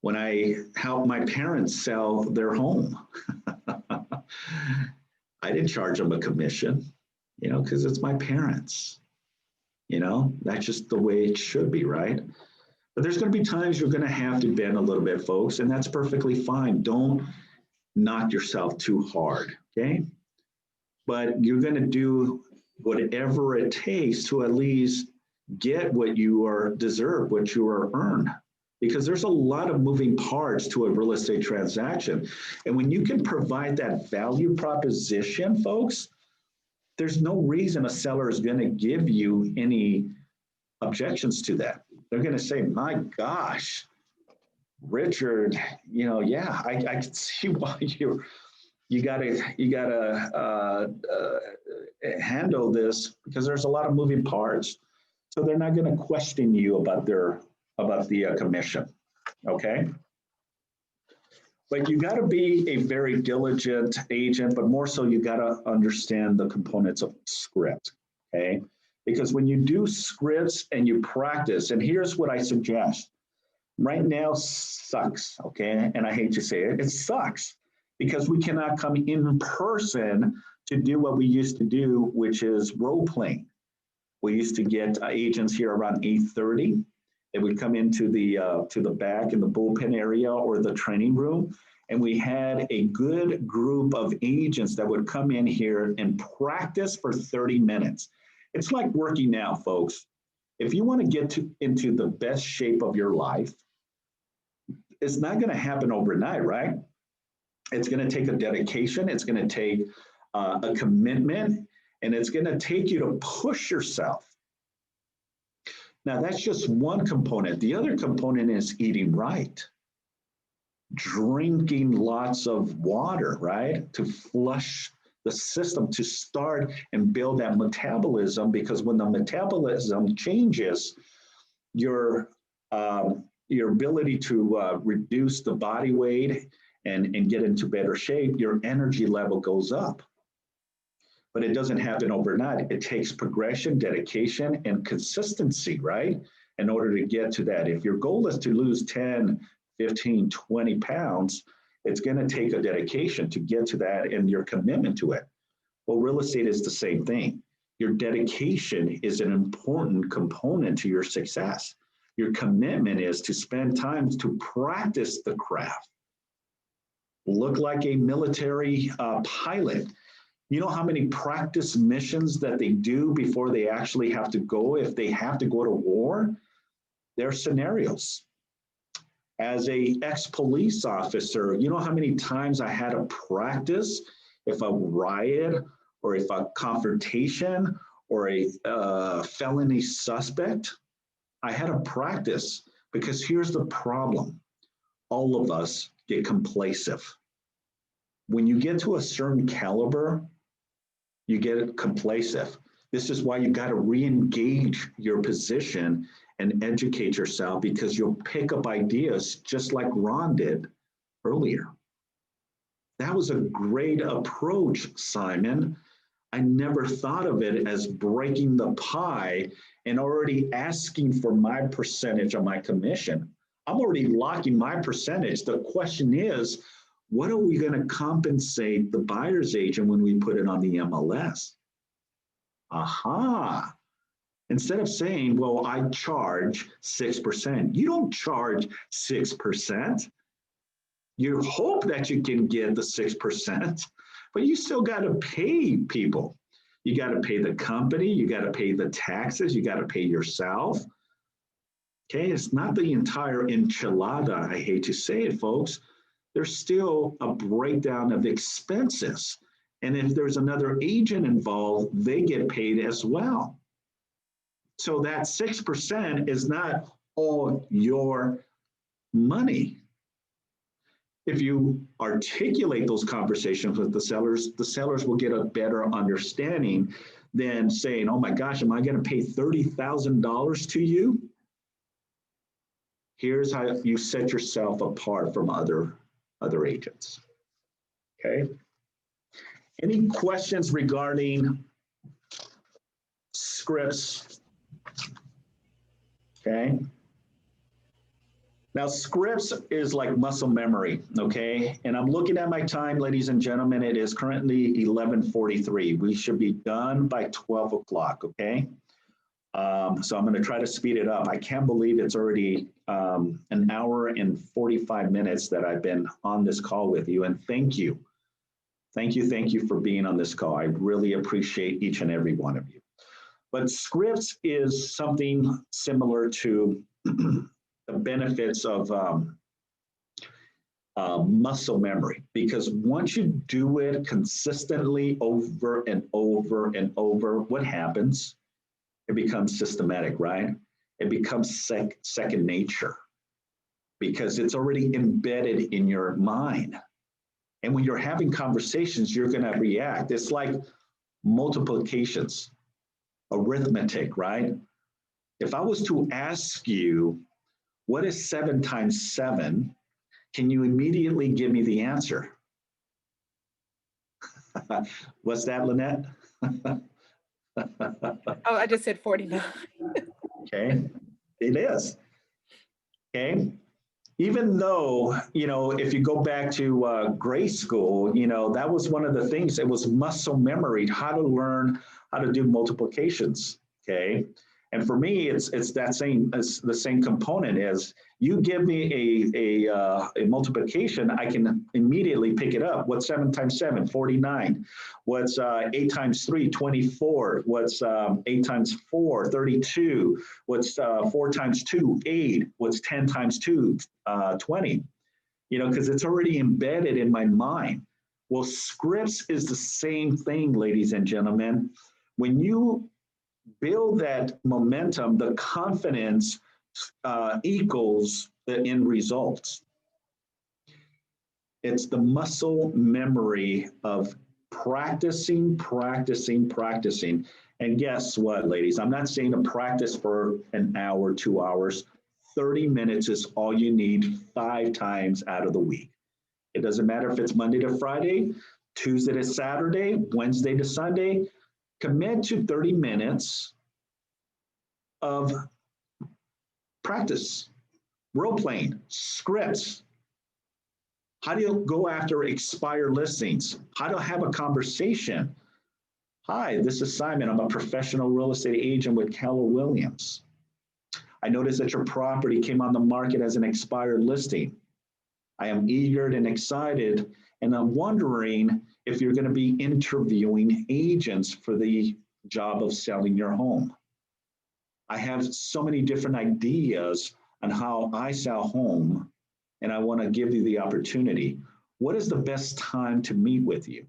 When I helped my parents sell their home, I didn't charge them a commission, because it's my parents. That's just the way it should be, right? But there's going to be times you're going to have to bend a little bit, folks, and that's perfectly fine. Don't knock yourself too hard, okay? But you're going to do whatever it takes to at least get what you are deserved, what you are earned. Because there's a lot of moving parts to a real estate transaction. And when you can provide that value proposition, folks, there's no reason a seller is going to give you any objections to that. They're going to say, my gosh, Richard, yeah, I can see why you gotta handle this, because there's a lot of moving parts. So they're not going to question you about the commission, okay? But you got to be a very diligent agent, but more so you got to understand the components of script, okay? Because when you do scripts and you practice, and here's what I suggest. Right now sucks, okay? And I hate to say it, it sucks because we cannot come in person to do what we used to do, which is role playing. We used to get agents here around 8:30. They would come into the back in the bullpen area or the training room. And we had a good group of agents that would come in here and practice for 30 minutes. It's like working out, folks. If you want to get into the best shape of your life, it's not going to happen overnight, right? It's going to take a dedication. It's going to take a commitment, and it's going to take you to push yourself. Now, that's just one component. The other component is eating right, drinking lots of water, right, to flush the system, to start and build that metabolism, because when the metabolism changes, your ability to reduce the body weight and get into better shape, your energy level goes up. But it doesn't happen overnight. It takes progression, dedication, and consistency, right? In order to get to that. If your goal is to lose 10, 15, 20 pounds, it's going to take a dedication to get to that and your commitment to it. Well, real estate is the same thing. Your dedication is an important component to your success. Your commitment is to spend time to practice the craft. Look like a military pilot. You know how many practice missions that they do before they actually have to go, if they have to go to war? There are scenarios. As a ex-police officer, you know how many times I had to practice if a riot or if a confrontation or a felony suspect? I had to practice because here's the problem. All of us get complacent. When you get to a certain caliber, you get complacent. This is why you got to re-engage your position and educate yourself, because you'll pick up ideas just like Ron did earlier. That was a great approach, Simon. I never thought of it as breaking the pie and already asking for my percentage of my commission. I'm already locking my percentage. The question is, what are we going to compensate the buyer's agent when we put it on the MLS? Aha. Instead of saying, well, I charge 6%, you don't charge 6%. You hope that you can get the 6%, but you still got to pay people. You got to pay the company, you got to pay the taxes, you got to pay yourself. Okay, it's not the entire enchilada, I hate to say it, folks. There's still a breakdown of expenses. And if there's another agent involved, they get paid as well. So that 6% is not all your money. If you articulate those conversations with the sellers will get a better understanding than saying, oh my gosh, am I going to pay $30,000 to you? Here's how you set yourself apart from other agents. Okay. Any questions regarding scripts? Okay. Now, scripts is like muscle memory, okay? And I'm looking at my time, ladies and gentlemen. It is currently 11:43. We should be done by 12 o'clock, okay? So I'm going to try to speed it up. I can't believe it's already an hour and 45 minutes that I've been on this call with you. And thank you. Thank you for being on this call. I really appreciate each and every one of you. But scripts is something similar to the benefits of muscle memory, because once you do it consistently over and over and over, what happens? It becomes systematic, right? It becomes second nature because it's already embedded in your mind. And when you're having conversations, you're going to react. It's like multiplications, arithmetic, right? If I was to ask you, what is 7 times 7? Can you immediately give me the answer? What's that, Lynette? Oh, I just said 49. Okay, it is. Okay, even though, you know, if you go back to grade school, you know, that was one of the things, it was muscle memory, how to learn how to do multiplications, okay? And for me, it's the same component as you give me a multiplication, I can immediately pick it up. What's 7 times 7? 49. What's 8 times 3? 24. What's 8 times 4? 32. What's 4 times 2? 8. What's 10 times 2? 20. You know, because it's already embedded in my mind. Well, scripts is the same thing, ladies and gentlemen. When you build that momentum, the confidence equals the end results. It's the muscle memory of practicing. And guess what, ladies? I'm not saying to practice for an hour, 2 hours. 30 minutes is all you need 5 times out of the week. It doesn't matter if it's Monday to Friday, Tuesday to Saturday, Wednesday to Sunday. Commit to 30 minutes of practice, role playing, scripts. How do you go after expired listings? How to have a conversation? Hi, this is Simon. I'm a professional real estate agent with Keller Williams. I noticed that your property came on the market as an expired listing. I am eager and excited, and I'm wondering if you're going to be interviewing agents for the job of selling your home. I have so many different ideas on how I sell home and I want to give you the opportunity. What is the best time to meet with you?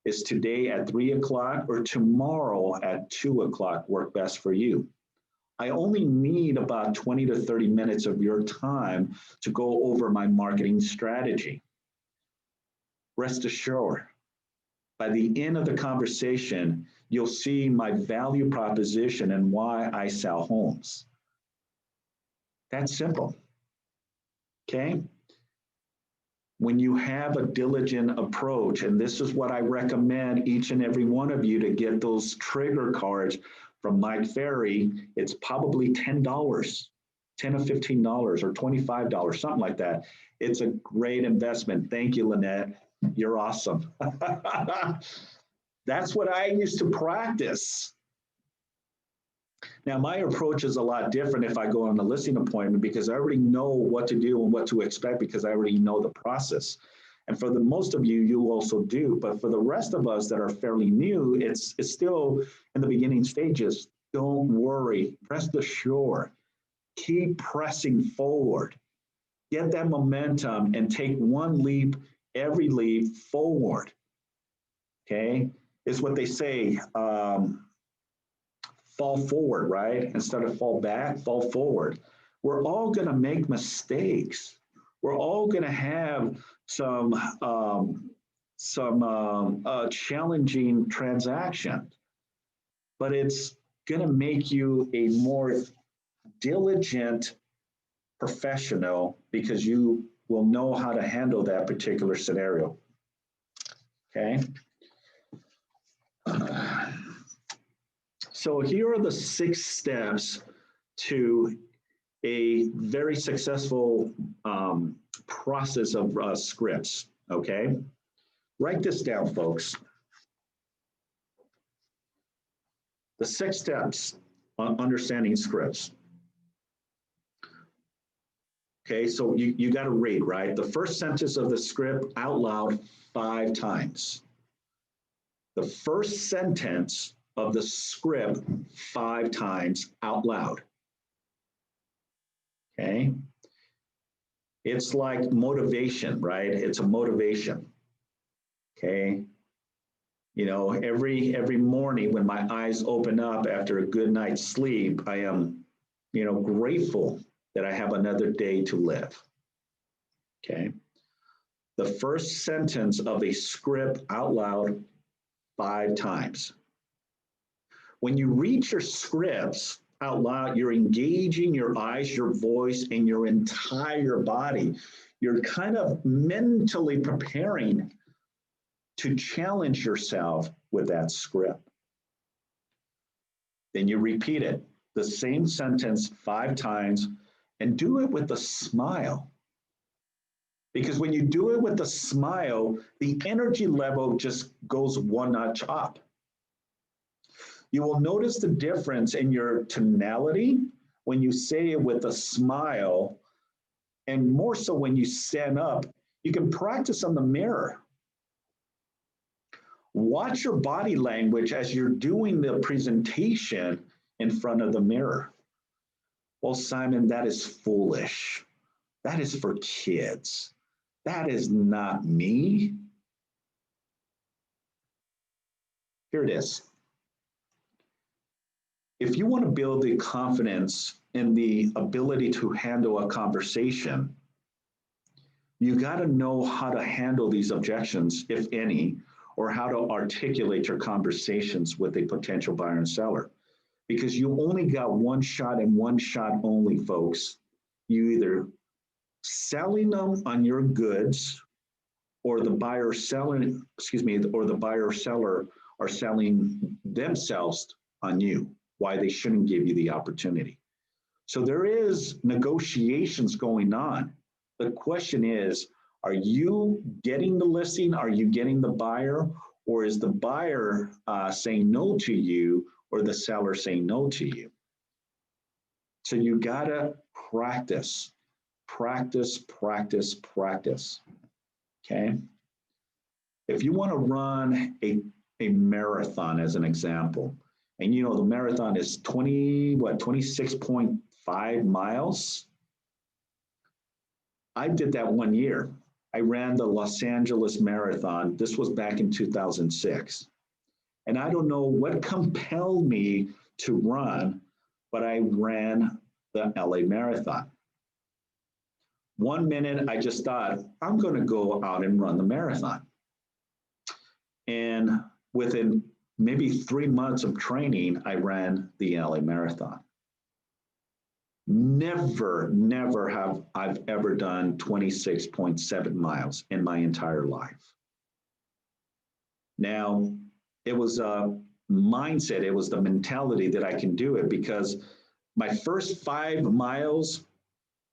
Is today at 3 o'clock or tomorrow at 2 o'clock work best for you? I only need about 20 to 30 minutes of your time to go over my marketing strategy. Rest assured, by the end of the conversation, you'll see my value proposition and why I sell homes. That's simple. Okay? When you have a diligent approach, and this is what I recommend each and every one of you to get those trigger cards from Mike Ferry, it's probably $10, $10 or $15 or $25, something like that. It's a great investment. Thank you, Lynette. You're awesome. That's what I used to practice. Now, my approach is a lot different if I go on a listing appointment because I already know what to do and what to expect because I already know the process. And for the most of you, you also do. But for the rest of us that are fairly new, it's still in the beginning stages. Don't worry. Rest assured. Keep pressing forward. Get that momentum and take one leap, every leap forward. Okay? It's what they say. Fall forward, right? Instead of fall back, fall forward. We're all going to make mistakes. We're all going to have some challenging transactions, but it's going to make you a more diligent professional because you will know how to handle that particular scenario. Okay. So here are the 6 steps to a very successful process of scripts, okay? Write this down, folks. The 6 steps on understanding scripts. Okay, so you got to read, right? The first sentence of the script out loud 5 times. The first sentence of the script 5 times out loud. Okay. It's like motivation, right? It's a motivation. Okay. You know, every morning when my eyes open up after a good night's sleep, I am, you know, grateful that I have another day to live. Okay. The first sentence of a script out loud 5 times. When you read your scripts out loud, you're engaging your eyes, your voice, and your entire body. You're kind of mentally preparing to challenge yourself with that script. Then you repeat it, the same sentence 5 times, and do it with a smile. Because when you do it with a smile, the energy level just goes 1 notch up. You will notice the difference in your tonality when you say it with a smile, and more so when you stand up. You can practice on the mirror. Watch your body language as you're doing the presentation in front of the mirror. Well, Simon, that is foolish. That is for kids. That is not me. Here it is. If you want to build the confidence and the ability to handle a conversation, you got to know how to handle these objections, if any, or how to articulate your conversations with a potential buyer and seller. Because you only got one shot and one shot only, folks. You either selling them on your goods, or the buyer selling, or the buyer or seller are selling themselves on you, why they shouldn't give you the opportunity. So there is negotiations going on. The question is, are you getting the listing? Are you getting the buyer? Or is the buyer saying no to you, or the seller saying no to you? So you gotta practice, practice, practice, practice, okay? If you wanna run a marathon as an example, and you know the marathon is 26.5 miles. I did that 1 year. I ran the Los Angeles Marathon. This was back in 2006. And I don't know what compelled me to run, but I ran the LA Marathon. 1 minute, I just thought, I'm going to go out and run the marathon. And within maybe 3 months of training, I ran the LA Marathon. Never have I've ever done 26.7 miles in my entire life. Now, it was a mindset, it was the mentality that I can do it, because my first 5 miles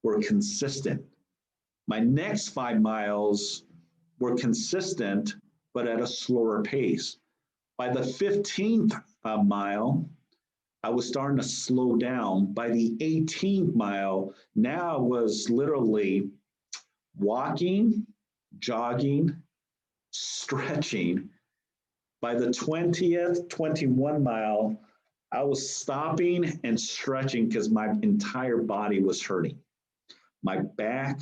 were consistent. My next 5 miles were consistent, but at a slower pace. By the 15th mile, I was starting to slow down. By the 18th mile, now I was literally walking, jogging, stretching. By the 20th, 21 mile, I was stopping and stretching because my entire body was hurting. My back,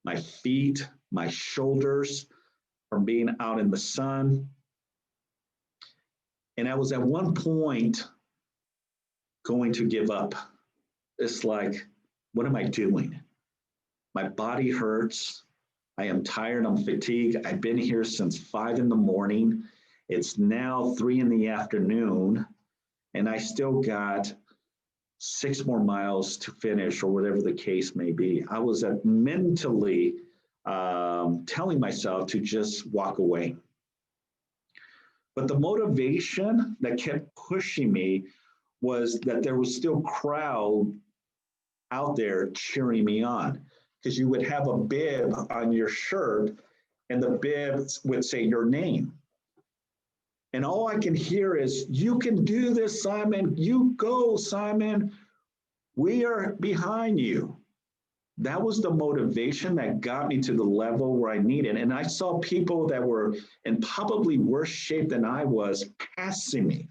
my feet, my shoulders from being out in the sun. And I was at one point going to give up. It's like, what am I doing? My body hurts. I am tired. I'm fatigued. I've been here since 5 in the morning. It's now 3 in the afternoon, and I still got 6 more miles to finish, or whatever the case may be. I was mentally telling myself to just walk away. But the motivation that kept pushing me was that there was still crowd out there cheering me on, because you would have a bib on your shirt and the bib would say your name. And all I can hear is, you can do this, Simon. You go, Simon. We are behind you. That was the motivation that got me to the level where I needed. And I saw people that were in probably worse shape than I was passing me.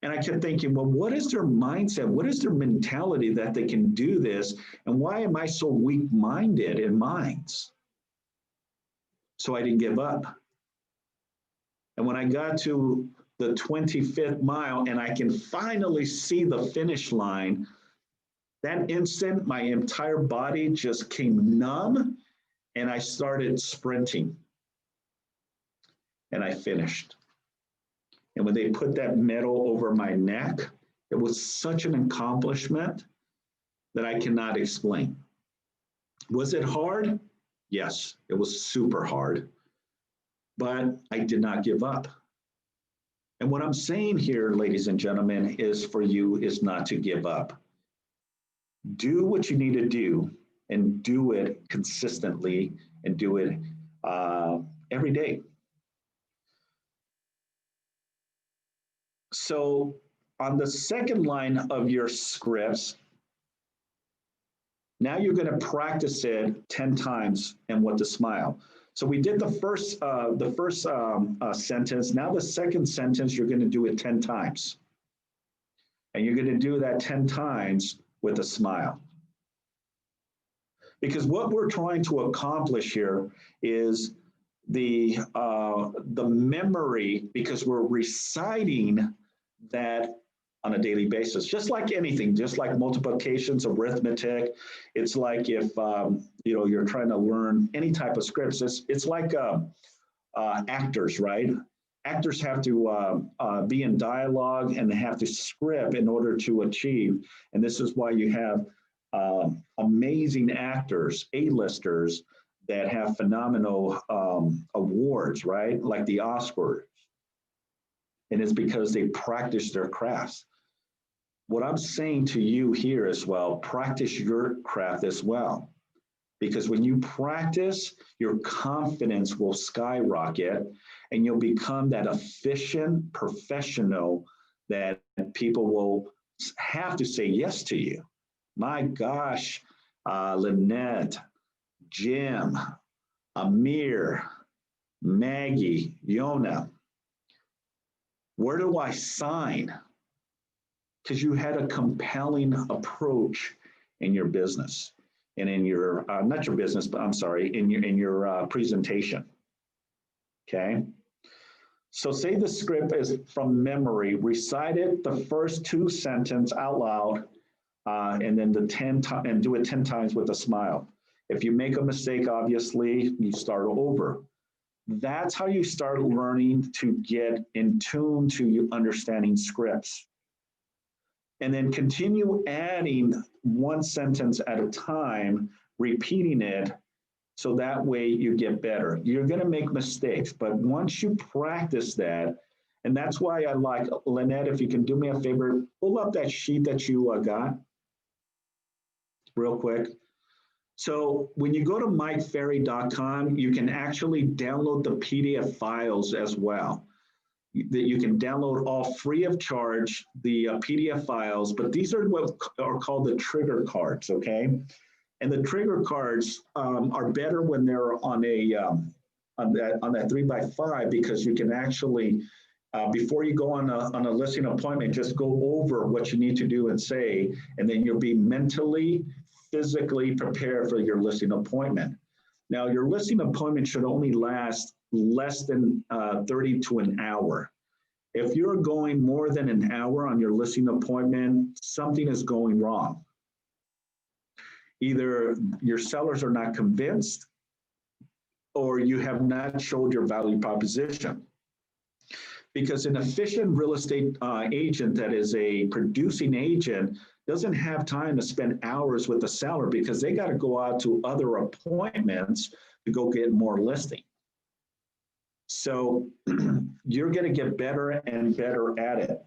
And I kept thinking, well, what is their mindset? What is their mentality that they can do this? And why am I so weak-minded in minds? So I didn't give up. And when I got to the 25th mile and I can finally see the finish line, that instant, my entire body just came numb and I started sprinting. And I finished. And when they put that medal over my neck, it was such an accomplishment that I cannot explain. Was it hard? Yes, it was super hard. But I did not give up. And what I'm saying here, ladies and gentlemen, is for you is not to give up. Do what you need to do and do it consistently and do it every day. So on the second line of your scripts, now you're going to practice it 10 times and what to smile. So we did the first sentence. Now the second sentence, you're going to do it 10 times. And you're going to do that 10 times with a smile. Because what we're trying to accomplish here is the memory, because we're reciting that on a daily basis, just like anything, just like multiplications, arithmetic. It's like if you're trying to learn any type of scripts. It's like actors, right? Actors have to be in dialogue and they have to script in order to achieve. And this is why you have amazing actors, A-listers, that have phenomenal awards, right? Like the Oscars. And it's because they practice their crafts. What I'm saying to you here as well, practice your craft as well. Because when you practice, your confidence will skyrocket and you'll become that efficient professional that people will have to say yes to you. My gosh, Lynette, Jim, Amir, Maggie, Yona, where do I sign? Because you had a compelling approach in your business. and in your, not your business, but I'm sorry, in your presentation. Okay. So say the script is from memory, recite it the first 2 sentences out loud, and then and do it 10 times with a smile. If you make a mistake, obviously, you start over. That's how you start learning to get in tune to you understanding scripts. And then continue adding 1 sentence at a time, repeating it, so that way you get better. You're going to make mistakes, but once you practice that, and that's why I like, Lynette, if you can do me a favor, pull up that sheet that you got real quick. So when you go to mikeferry.com, you can actually download the PDF files as well. That you can download all free of charge, the PDF files, but these are what are called the trigger cards, okay? And the trigger cards are better when they're on that 3x5, because you can actually, before you go on a listing appointment, just go over what you need to do and say, and then you'll be mentally, physically prepared for your listing appointment. Now, your listing appointment should only last less than 30 to an hour. If you're going more than an hour on your listing appointment, something is going wrong. Either your sellers are not convinced, or you have not showed your value proposition. Because an efficient real estate agent that is a producing agent doesn't have time to spend hours with the seller, because they got to go out to other appointments to go get more listing. So you're going to get better and better at it.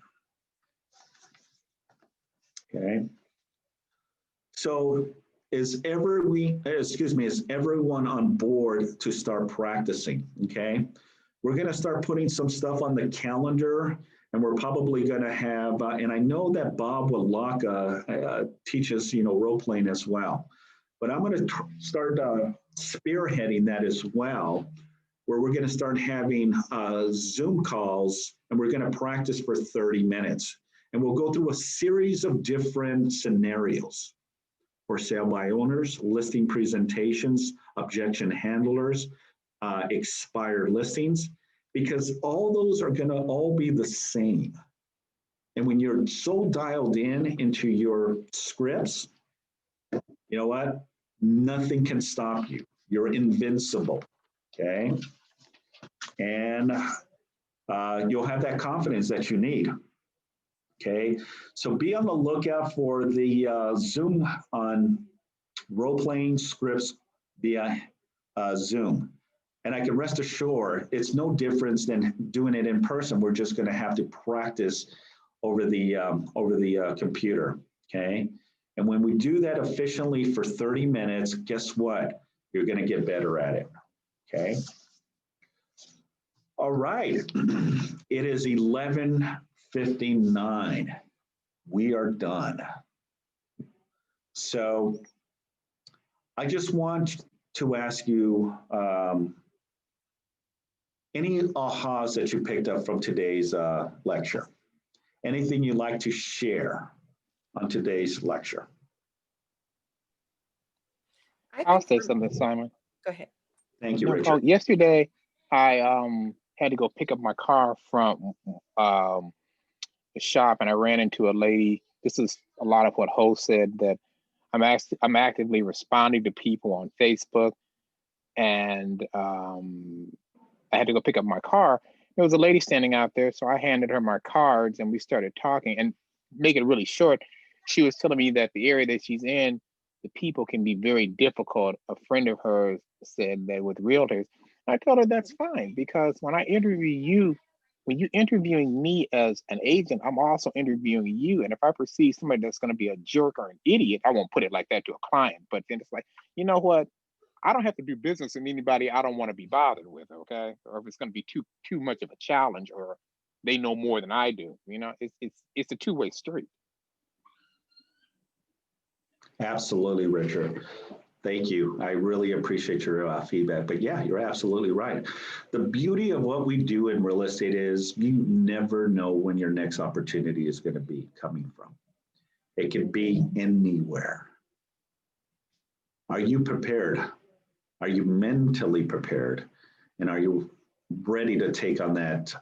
Okay. So is everyone on board to start practicing? Okay. We're going to start putting some stuff on the calendar, and we're probably going to have, and I know that Bob Walaka teaches, role playing as well, but I'm going to start spearheading that as well, where we're going to start having Zoom calls, and we're going to practice for 30 minutes. And we'll go through a series of different scenarios for sale by owners, listing presentations, objection handlers, expired listings, because all those are going to all be the same. And when you're so dialed into your scripts, you know what? Nothing can stop you. You're invincible. Okay. And you'll have that confidence that you need. Okay. So be on the lookout for the Zoom on role-playing scripts via Zoom. And I can rest assured, it's no difference than doing it in person. We're just going to have to practice over the computer. Okay. And when we do that efficiently for 30 minutes, guess what? You're going to get better at it. Okay. All right. It is 11:59. We are done. So I just want to ask you any ahas that you picked up from today's lecture. Anything you'd like to share on today's lecture? I'll say something, Simon. Go ahead. Thank you, Oh, Richard. yesterday, I had to go pick up my car from the shop, and I ran into a lady. This is a lot of what Ho said, that I'm actively responding to people on Facebook, and I had to go pick up my car. There was a lady standing out there, so I handed her my cards, and we started talking. And make it really short, she was telling me that the area that she's in, the people can be very difficult. A friend of hers said that with realtors. I told her that's fine, because when I interview you, when you're interviewing me as an agent, I'm also interviewing you. And if I perceive somebody that's going to be a jerk or an idiot, I won't put it like that to a client. But then it's like, you know what? I don't have to do business with anybody I don't want to be bothered with, okay? Or if it's going to be too much of a challenge, or they know more than I do. It's a two-way street. Absolutely, Richard. Thank you. I really appreciate your feedback. But yeah, you're absolutely right. The beauty of what we do in real estate is you never know when your next opportunity is going to be coming from. It could be anywhere. Are you prepared? Are you mentally prepared? And are you ready to take on that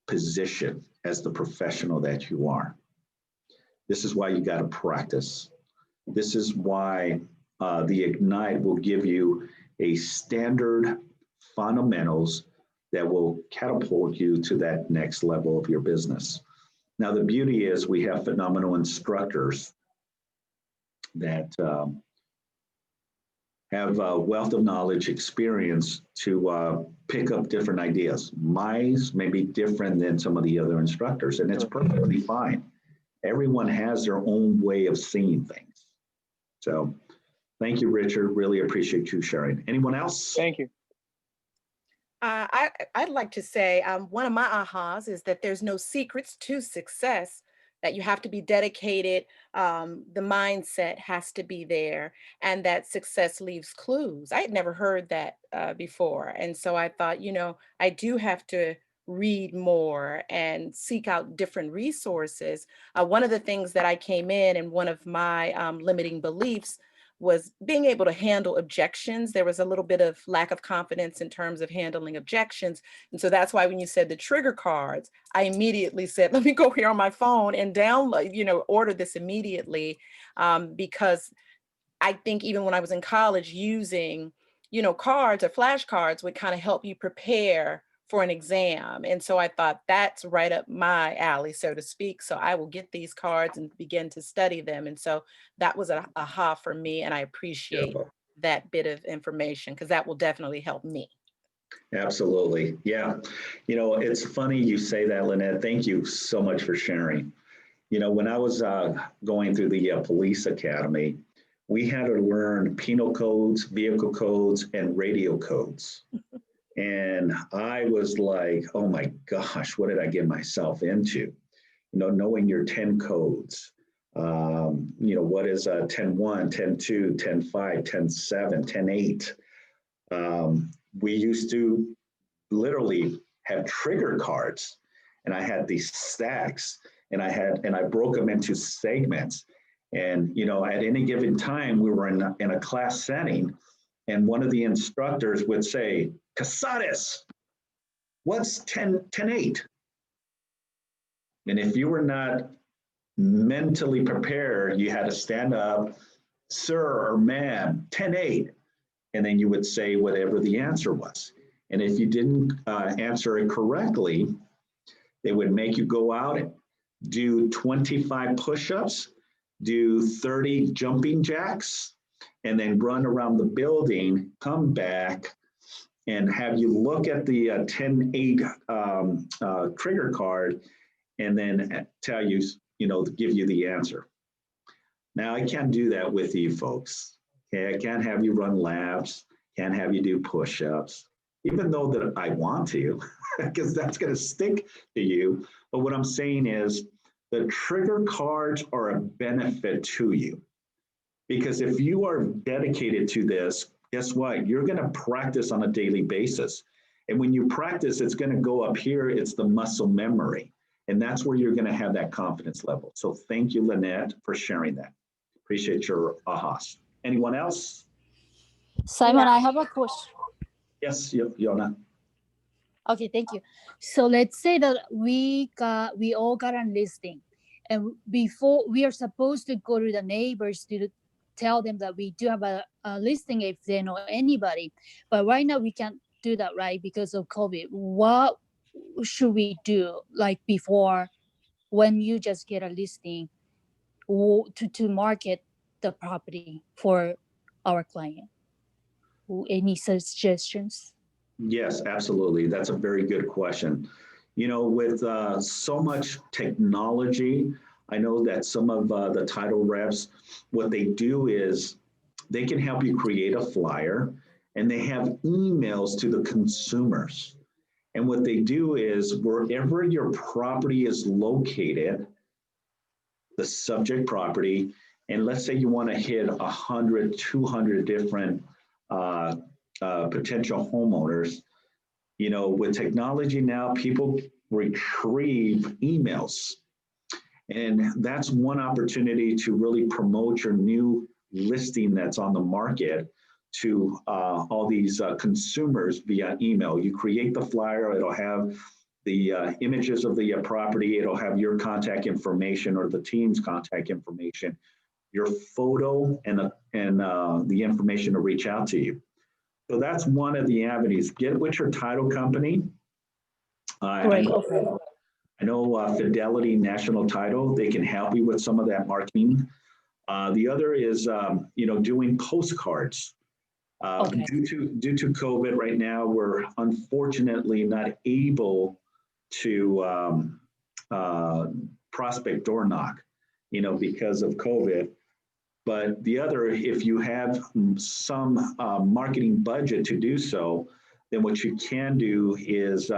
position as the professional that you are? This is why you got to practice. This is why the Ignite will give you a standard fundamentals that will catapult you to that next level of your business. Now, the beauty is we have phenomenal instructors that have a wealth of knowledge, experience to pick up different ideas. Mine may be different than some of the other instructors, and it's perfectly fine. Everyone has their own way of seeing things. So thank you, Richard. Really appreciate you sharing. Anyone else? Thank you. I'd like to say one of my ahas is that there's no secrets to success, that you have to be dedicated. The mindset has to be there, and that success leaves clues. I had never heard that before. And so I thought, you know, I do have to read more and seek out different resources. One of the things that I came in, and one of my limiting beliefs was being able to handle objections. There was a little bit of lack of confidence in terms of handling objections. And so that's why when you said the trigger cards, I immediately said, let me go here on my phone and download, you know, order this immediately. Because I think even when I was in college, using, you know, cards or flashcards would kind of help you prepare for an exam. And so I thought that's right up my alley, so to speak. So I will get these cards and begin to study them. And so that was an aha for me. And I appreciate that bit of information, because that will definitely help me. Absolutely. Yeah. You know, it's funny you say that, Lynette. Thank you so much for sharing. You know, when I was going through the police academy, we had to learn penal codes, vehicle codes, and radio codes. And I was like, oh my gosh, what did I get myself into? You know, knowing your 10 codes, you know, what is 10-1, 10-2, 10-5, 10-7, 10-8. We used to literally have trigger cards, and I had these stacks, and I broke them into segments. And, you know, at any given time, we were in a class setting, and one of the instructors would say, Cazares, what's 10-8? And if you were not mentally prepared, you had to stand up, sir or ma'am, 10-8. And then you would say whatever the answer was. And if you didn't answer it correctly, they would make you go out and do 25 push-ups, do 30 jumping jacks, and then run around the building, come back, and have you look at the 10-8 trigger card, and then tell you, you know, give you the answer. Now, I can't do that with you folks. Okay, I can't have you run laps, can't have you do push-ups, even though that I want to, because that's going to stick to you. But what I'm saying is the trigger cards are a benefit to you, because if you are dedicated to this, guess what? You're going to practice on a daily basis. And when you practice, it's going to go up here. It's the muscle memory. And that's where you're going to have that confidence level. So thank you, Lynette, for sharing that. Appreciate your ahas. Anyone else? Simon, I have a question. Yes, Yona. Okay, thank you. So let's say that we all got a listing, and before we are supposed to go to the neighbors to tell them that we do have a listing if they know anybody. But right now we can't do that, right? Because of COVID. What should we do, like before, when you just get a listing, to market the property for our client? Any suggestions? Yes, absolutely. That's a very good question. You know, with so much technology, I know that some of the title reps, what they do is they can help you create a flyer, and they have emails to the consumers. And what they do is wherever your property is located, the subject property, and let's say you want to hit 100, 200 different potential homeowners. You know, with technology now, people retrieve emails. And that's one opportunity to really promote your new listing that's on the market. to all these consumers via email. You create the flyer, it'll have the images of the property, it'll have your contact information or the team's contact information, your photo, and the information to reach out to you. So that's one of the avenues. Get with your title company. Great. Okay. I know Fidelity National Title, they can help you with some of that marketing. The other is, doing postcards. Okay. Due to COVID right now, we're unfortunately not able to prospect door knock, because of COVID. But the other, if you have some marketing budget to do so, then what you can do is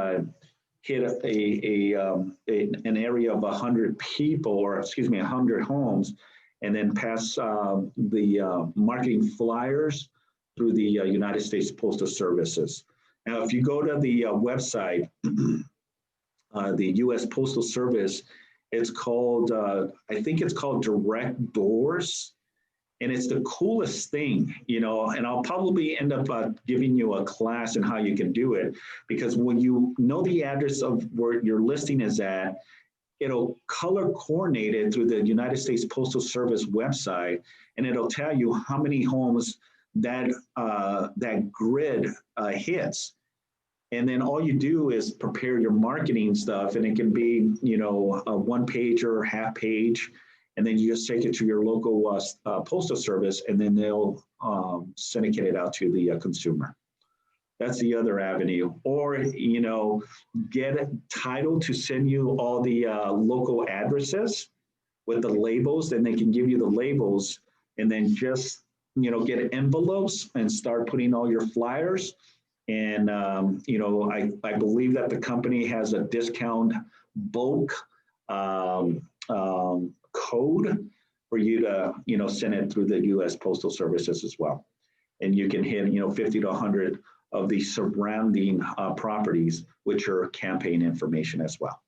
hit an area of 100 people, or 100 homes, and then pass the marketing flyers through the United States Postal Services. Now, if you go to the website, the U.S. Postal Service, it's called, I think it's called Direct Doors. And it's the coolest thing, and I'll probably end up giving you a class on how you can do it, because when you know the address of where your listing is at, it'll color coordinate it through the United States Postal Service website, and it'll tell you how many homes that grid hits. And then all you do is prepare your marketing stuff, and it can be, a one page or half page. And then you just take it to your local postal service, and then they'll syndicate it out to the consumer. That's the other avenue. Or, get a title to send you all the local addresses with the labels, then they can give you the labels, and then just, get envelopes and start putting all your flyers. And, I believe that the company has a discount bulk code for you to, send it through the U.S. Postal Services as well. And you can hit, 50 to 100 of the surrounding properties, which are campaign information as well.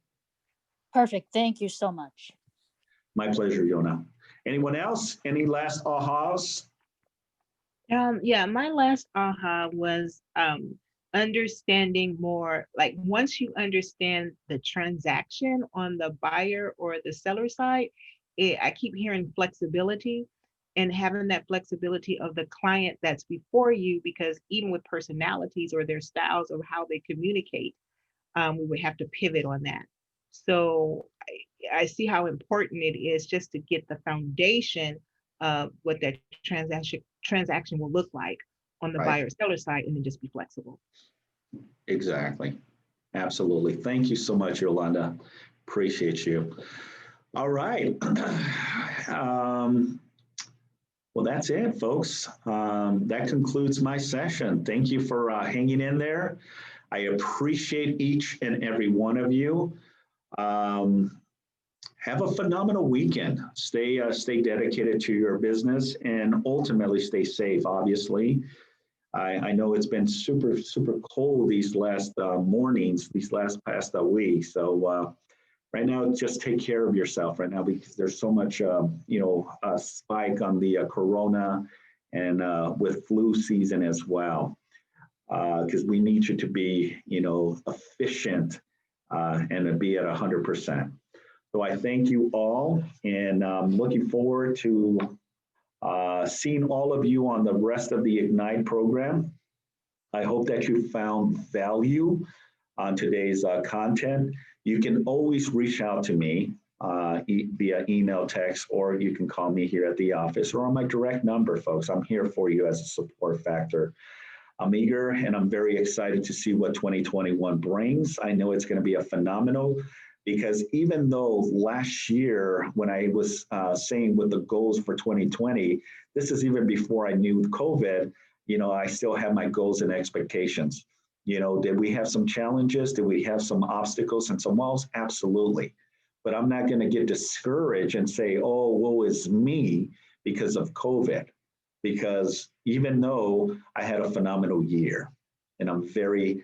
Perfect. Thank you so much. My pleasure, Yona. Anyone else? Any last ahas? Yeah, my last aha was understanding more, like once you understand the transaction on the buyer or the seller side, I keep hearing flexibility, and having that flexibility of the client that's before you, because even with personalities or their styles of how they communicate, we would have to pivot on that. So I see how important it is just to get the foundation of what that transaction will look like on the buyer seller side, and then just be flexible. Exactly. Absolutely. Thank you so much, Yolanda. Appreciate you. All right. Well, that's it, folks. That concludes my session. Thank you for hanging in there. I appreciate each and every one of you. Have a phenomenal weekend. Stay dedicated to your business, and ultimately stay safe, obviously. I know it's been super, super cold these last mornings, these past weeks. So right now, just take care of yourself right now, because there's so much, spike on the corona, and with flu season as well, because we need you to be, efficient and to be at 100%. So I thank you all, and I'm looking forward to seeing all of you on the rest of the Ignite program. I hope that you found value on today's content. You can always reach out to me via email, text, or you can call me here at the office, or on my direct number, folks. I'm here for you as a support factor. I'm eager, and I'm very excited to see what 2021 brings. I know it's going to be a phenomenal, because even though last year, when I was saying what the goals for 2020, this is even before I knew COVID, I still have my goals and expectations. Did we have some challenges? Did we have some obstacles and some walls? Absolutely. But I'm not going to get discouraged and say, oh, woe is me because of COVID. Because even though I had a phenomenal year, and I'm very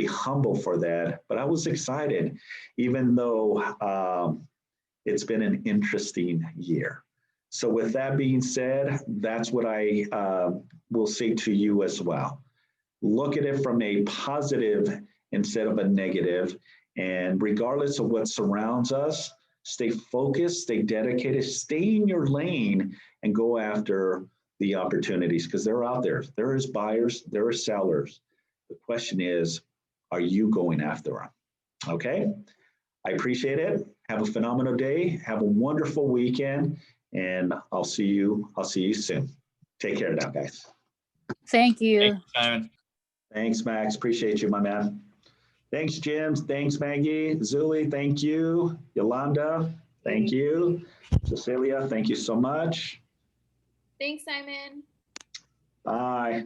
humble for that, but I was excited, even though it's been an interesting year. So with that being said, that's what I will say to you as well. Look at it from a positive instead of a negative. And regardless of what surrounds us, stay focused, stay dedicated, stay in your lane and go after the opportunities because they're out there. There is buyers, there are sellers. The question is, are you going after them? Okay. I appreciate it. Have a phenomenal day. Have a wonderful weekend. And I'll see you soon. Take care now, guys. Thank you. Thank you, Simon. Thanks, Max. Appreciate you, my man. Thanks, Jim. Thanks, Maggie. Zuli, thank you. Yolanda, thank you. Cecilia, thank you so much. Thanks, Simon. Bye.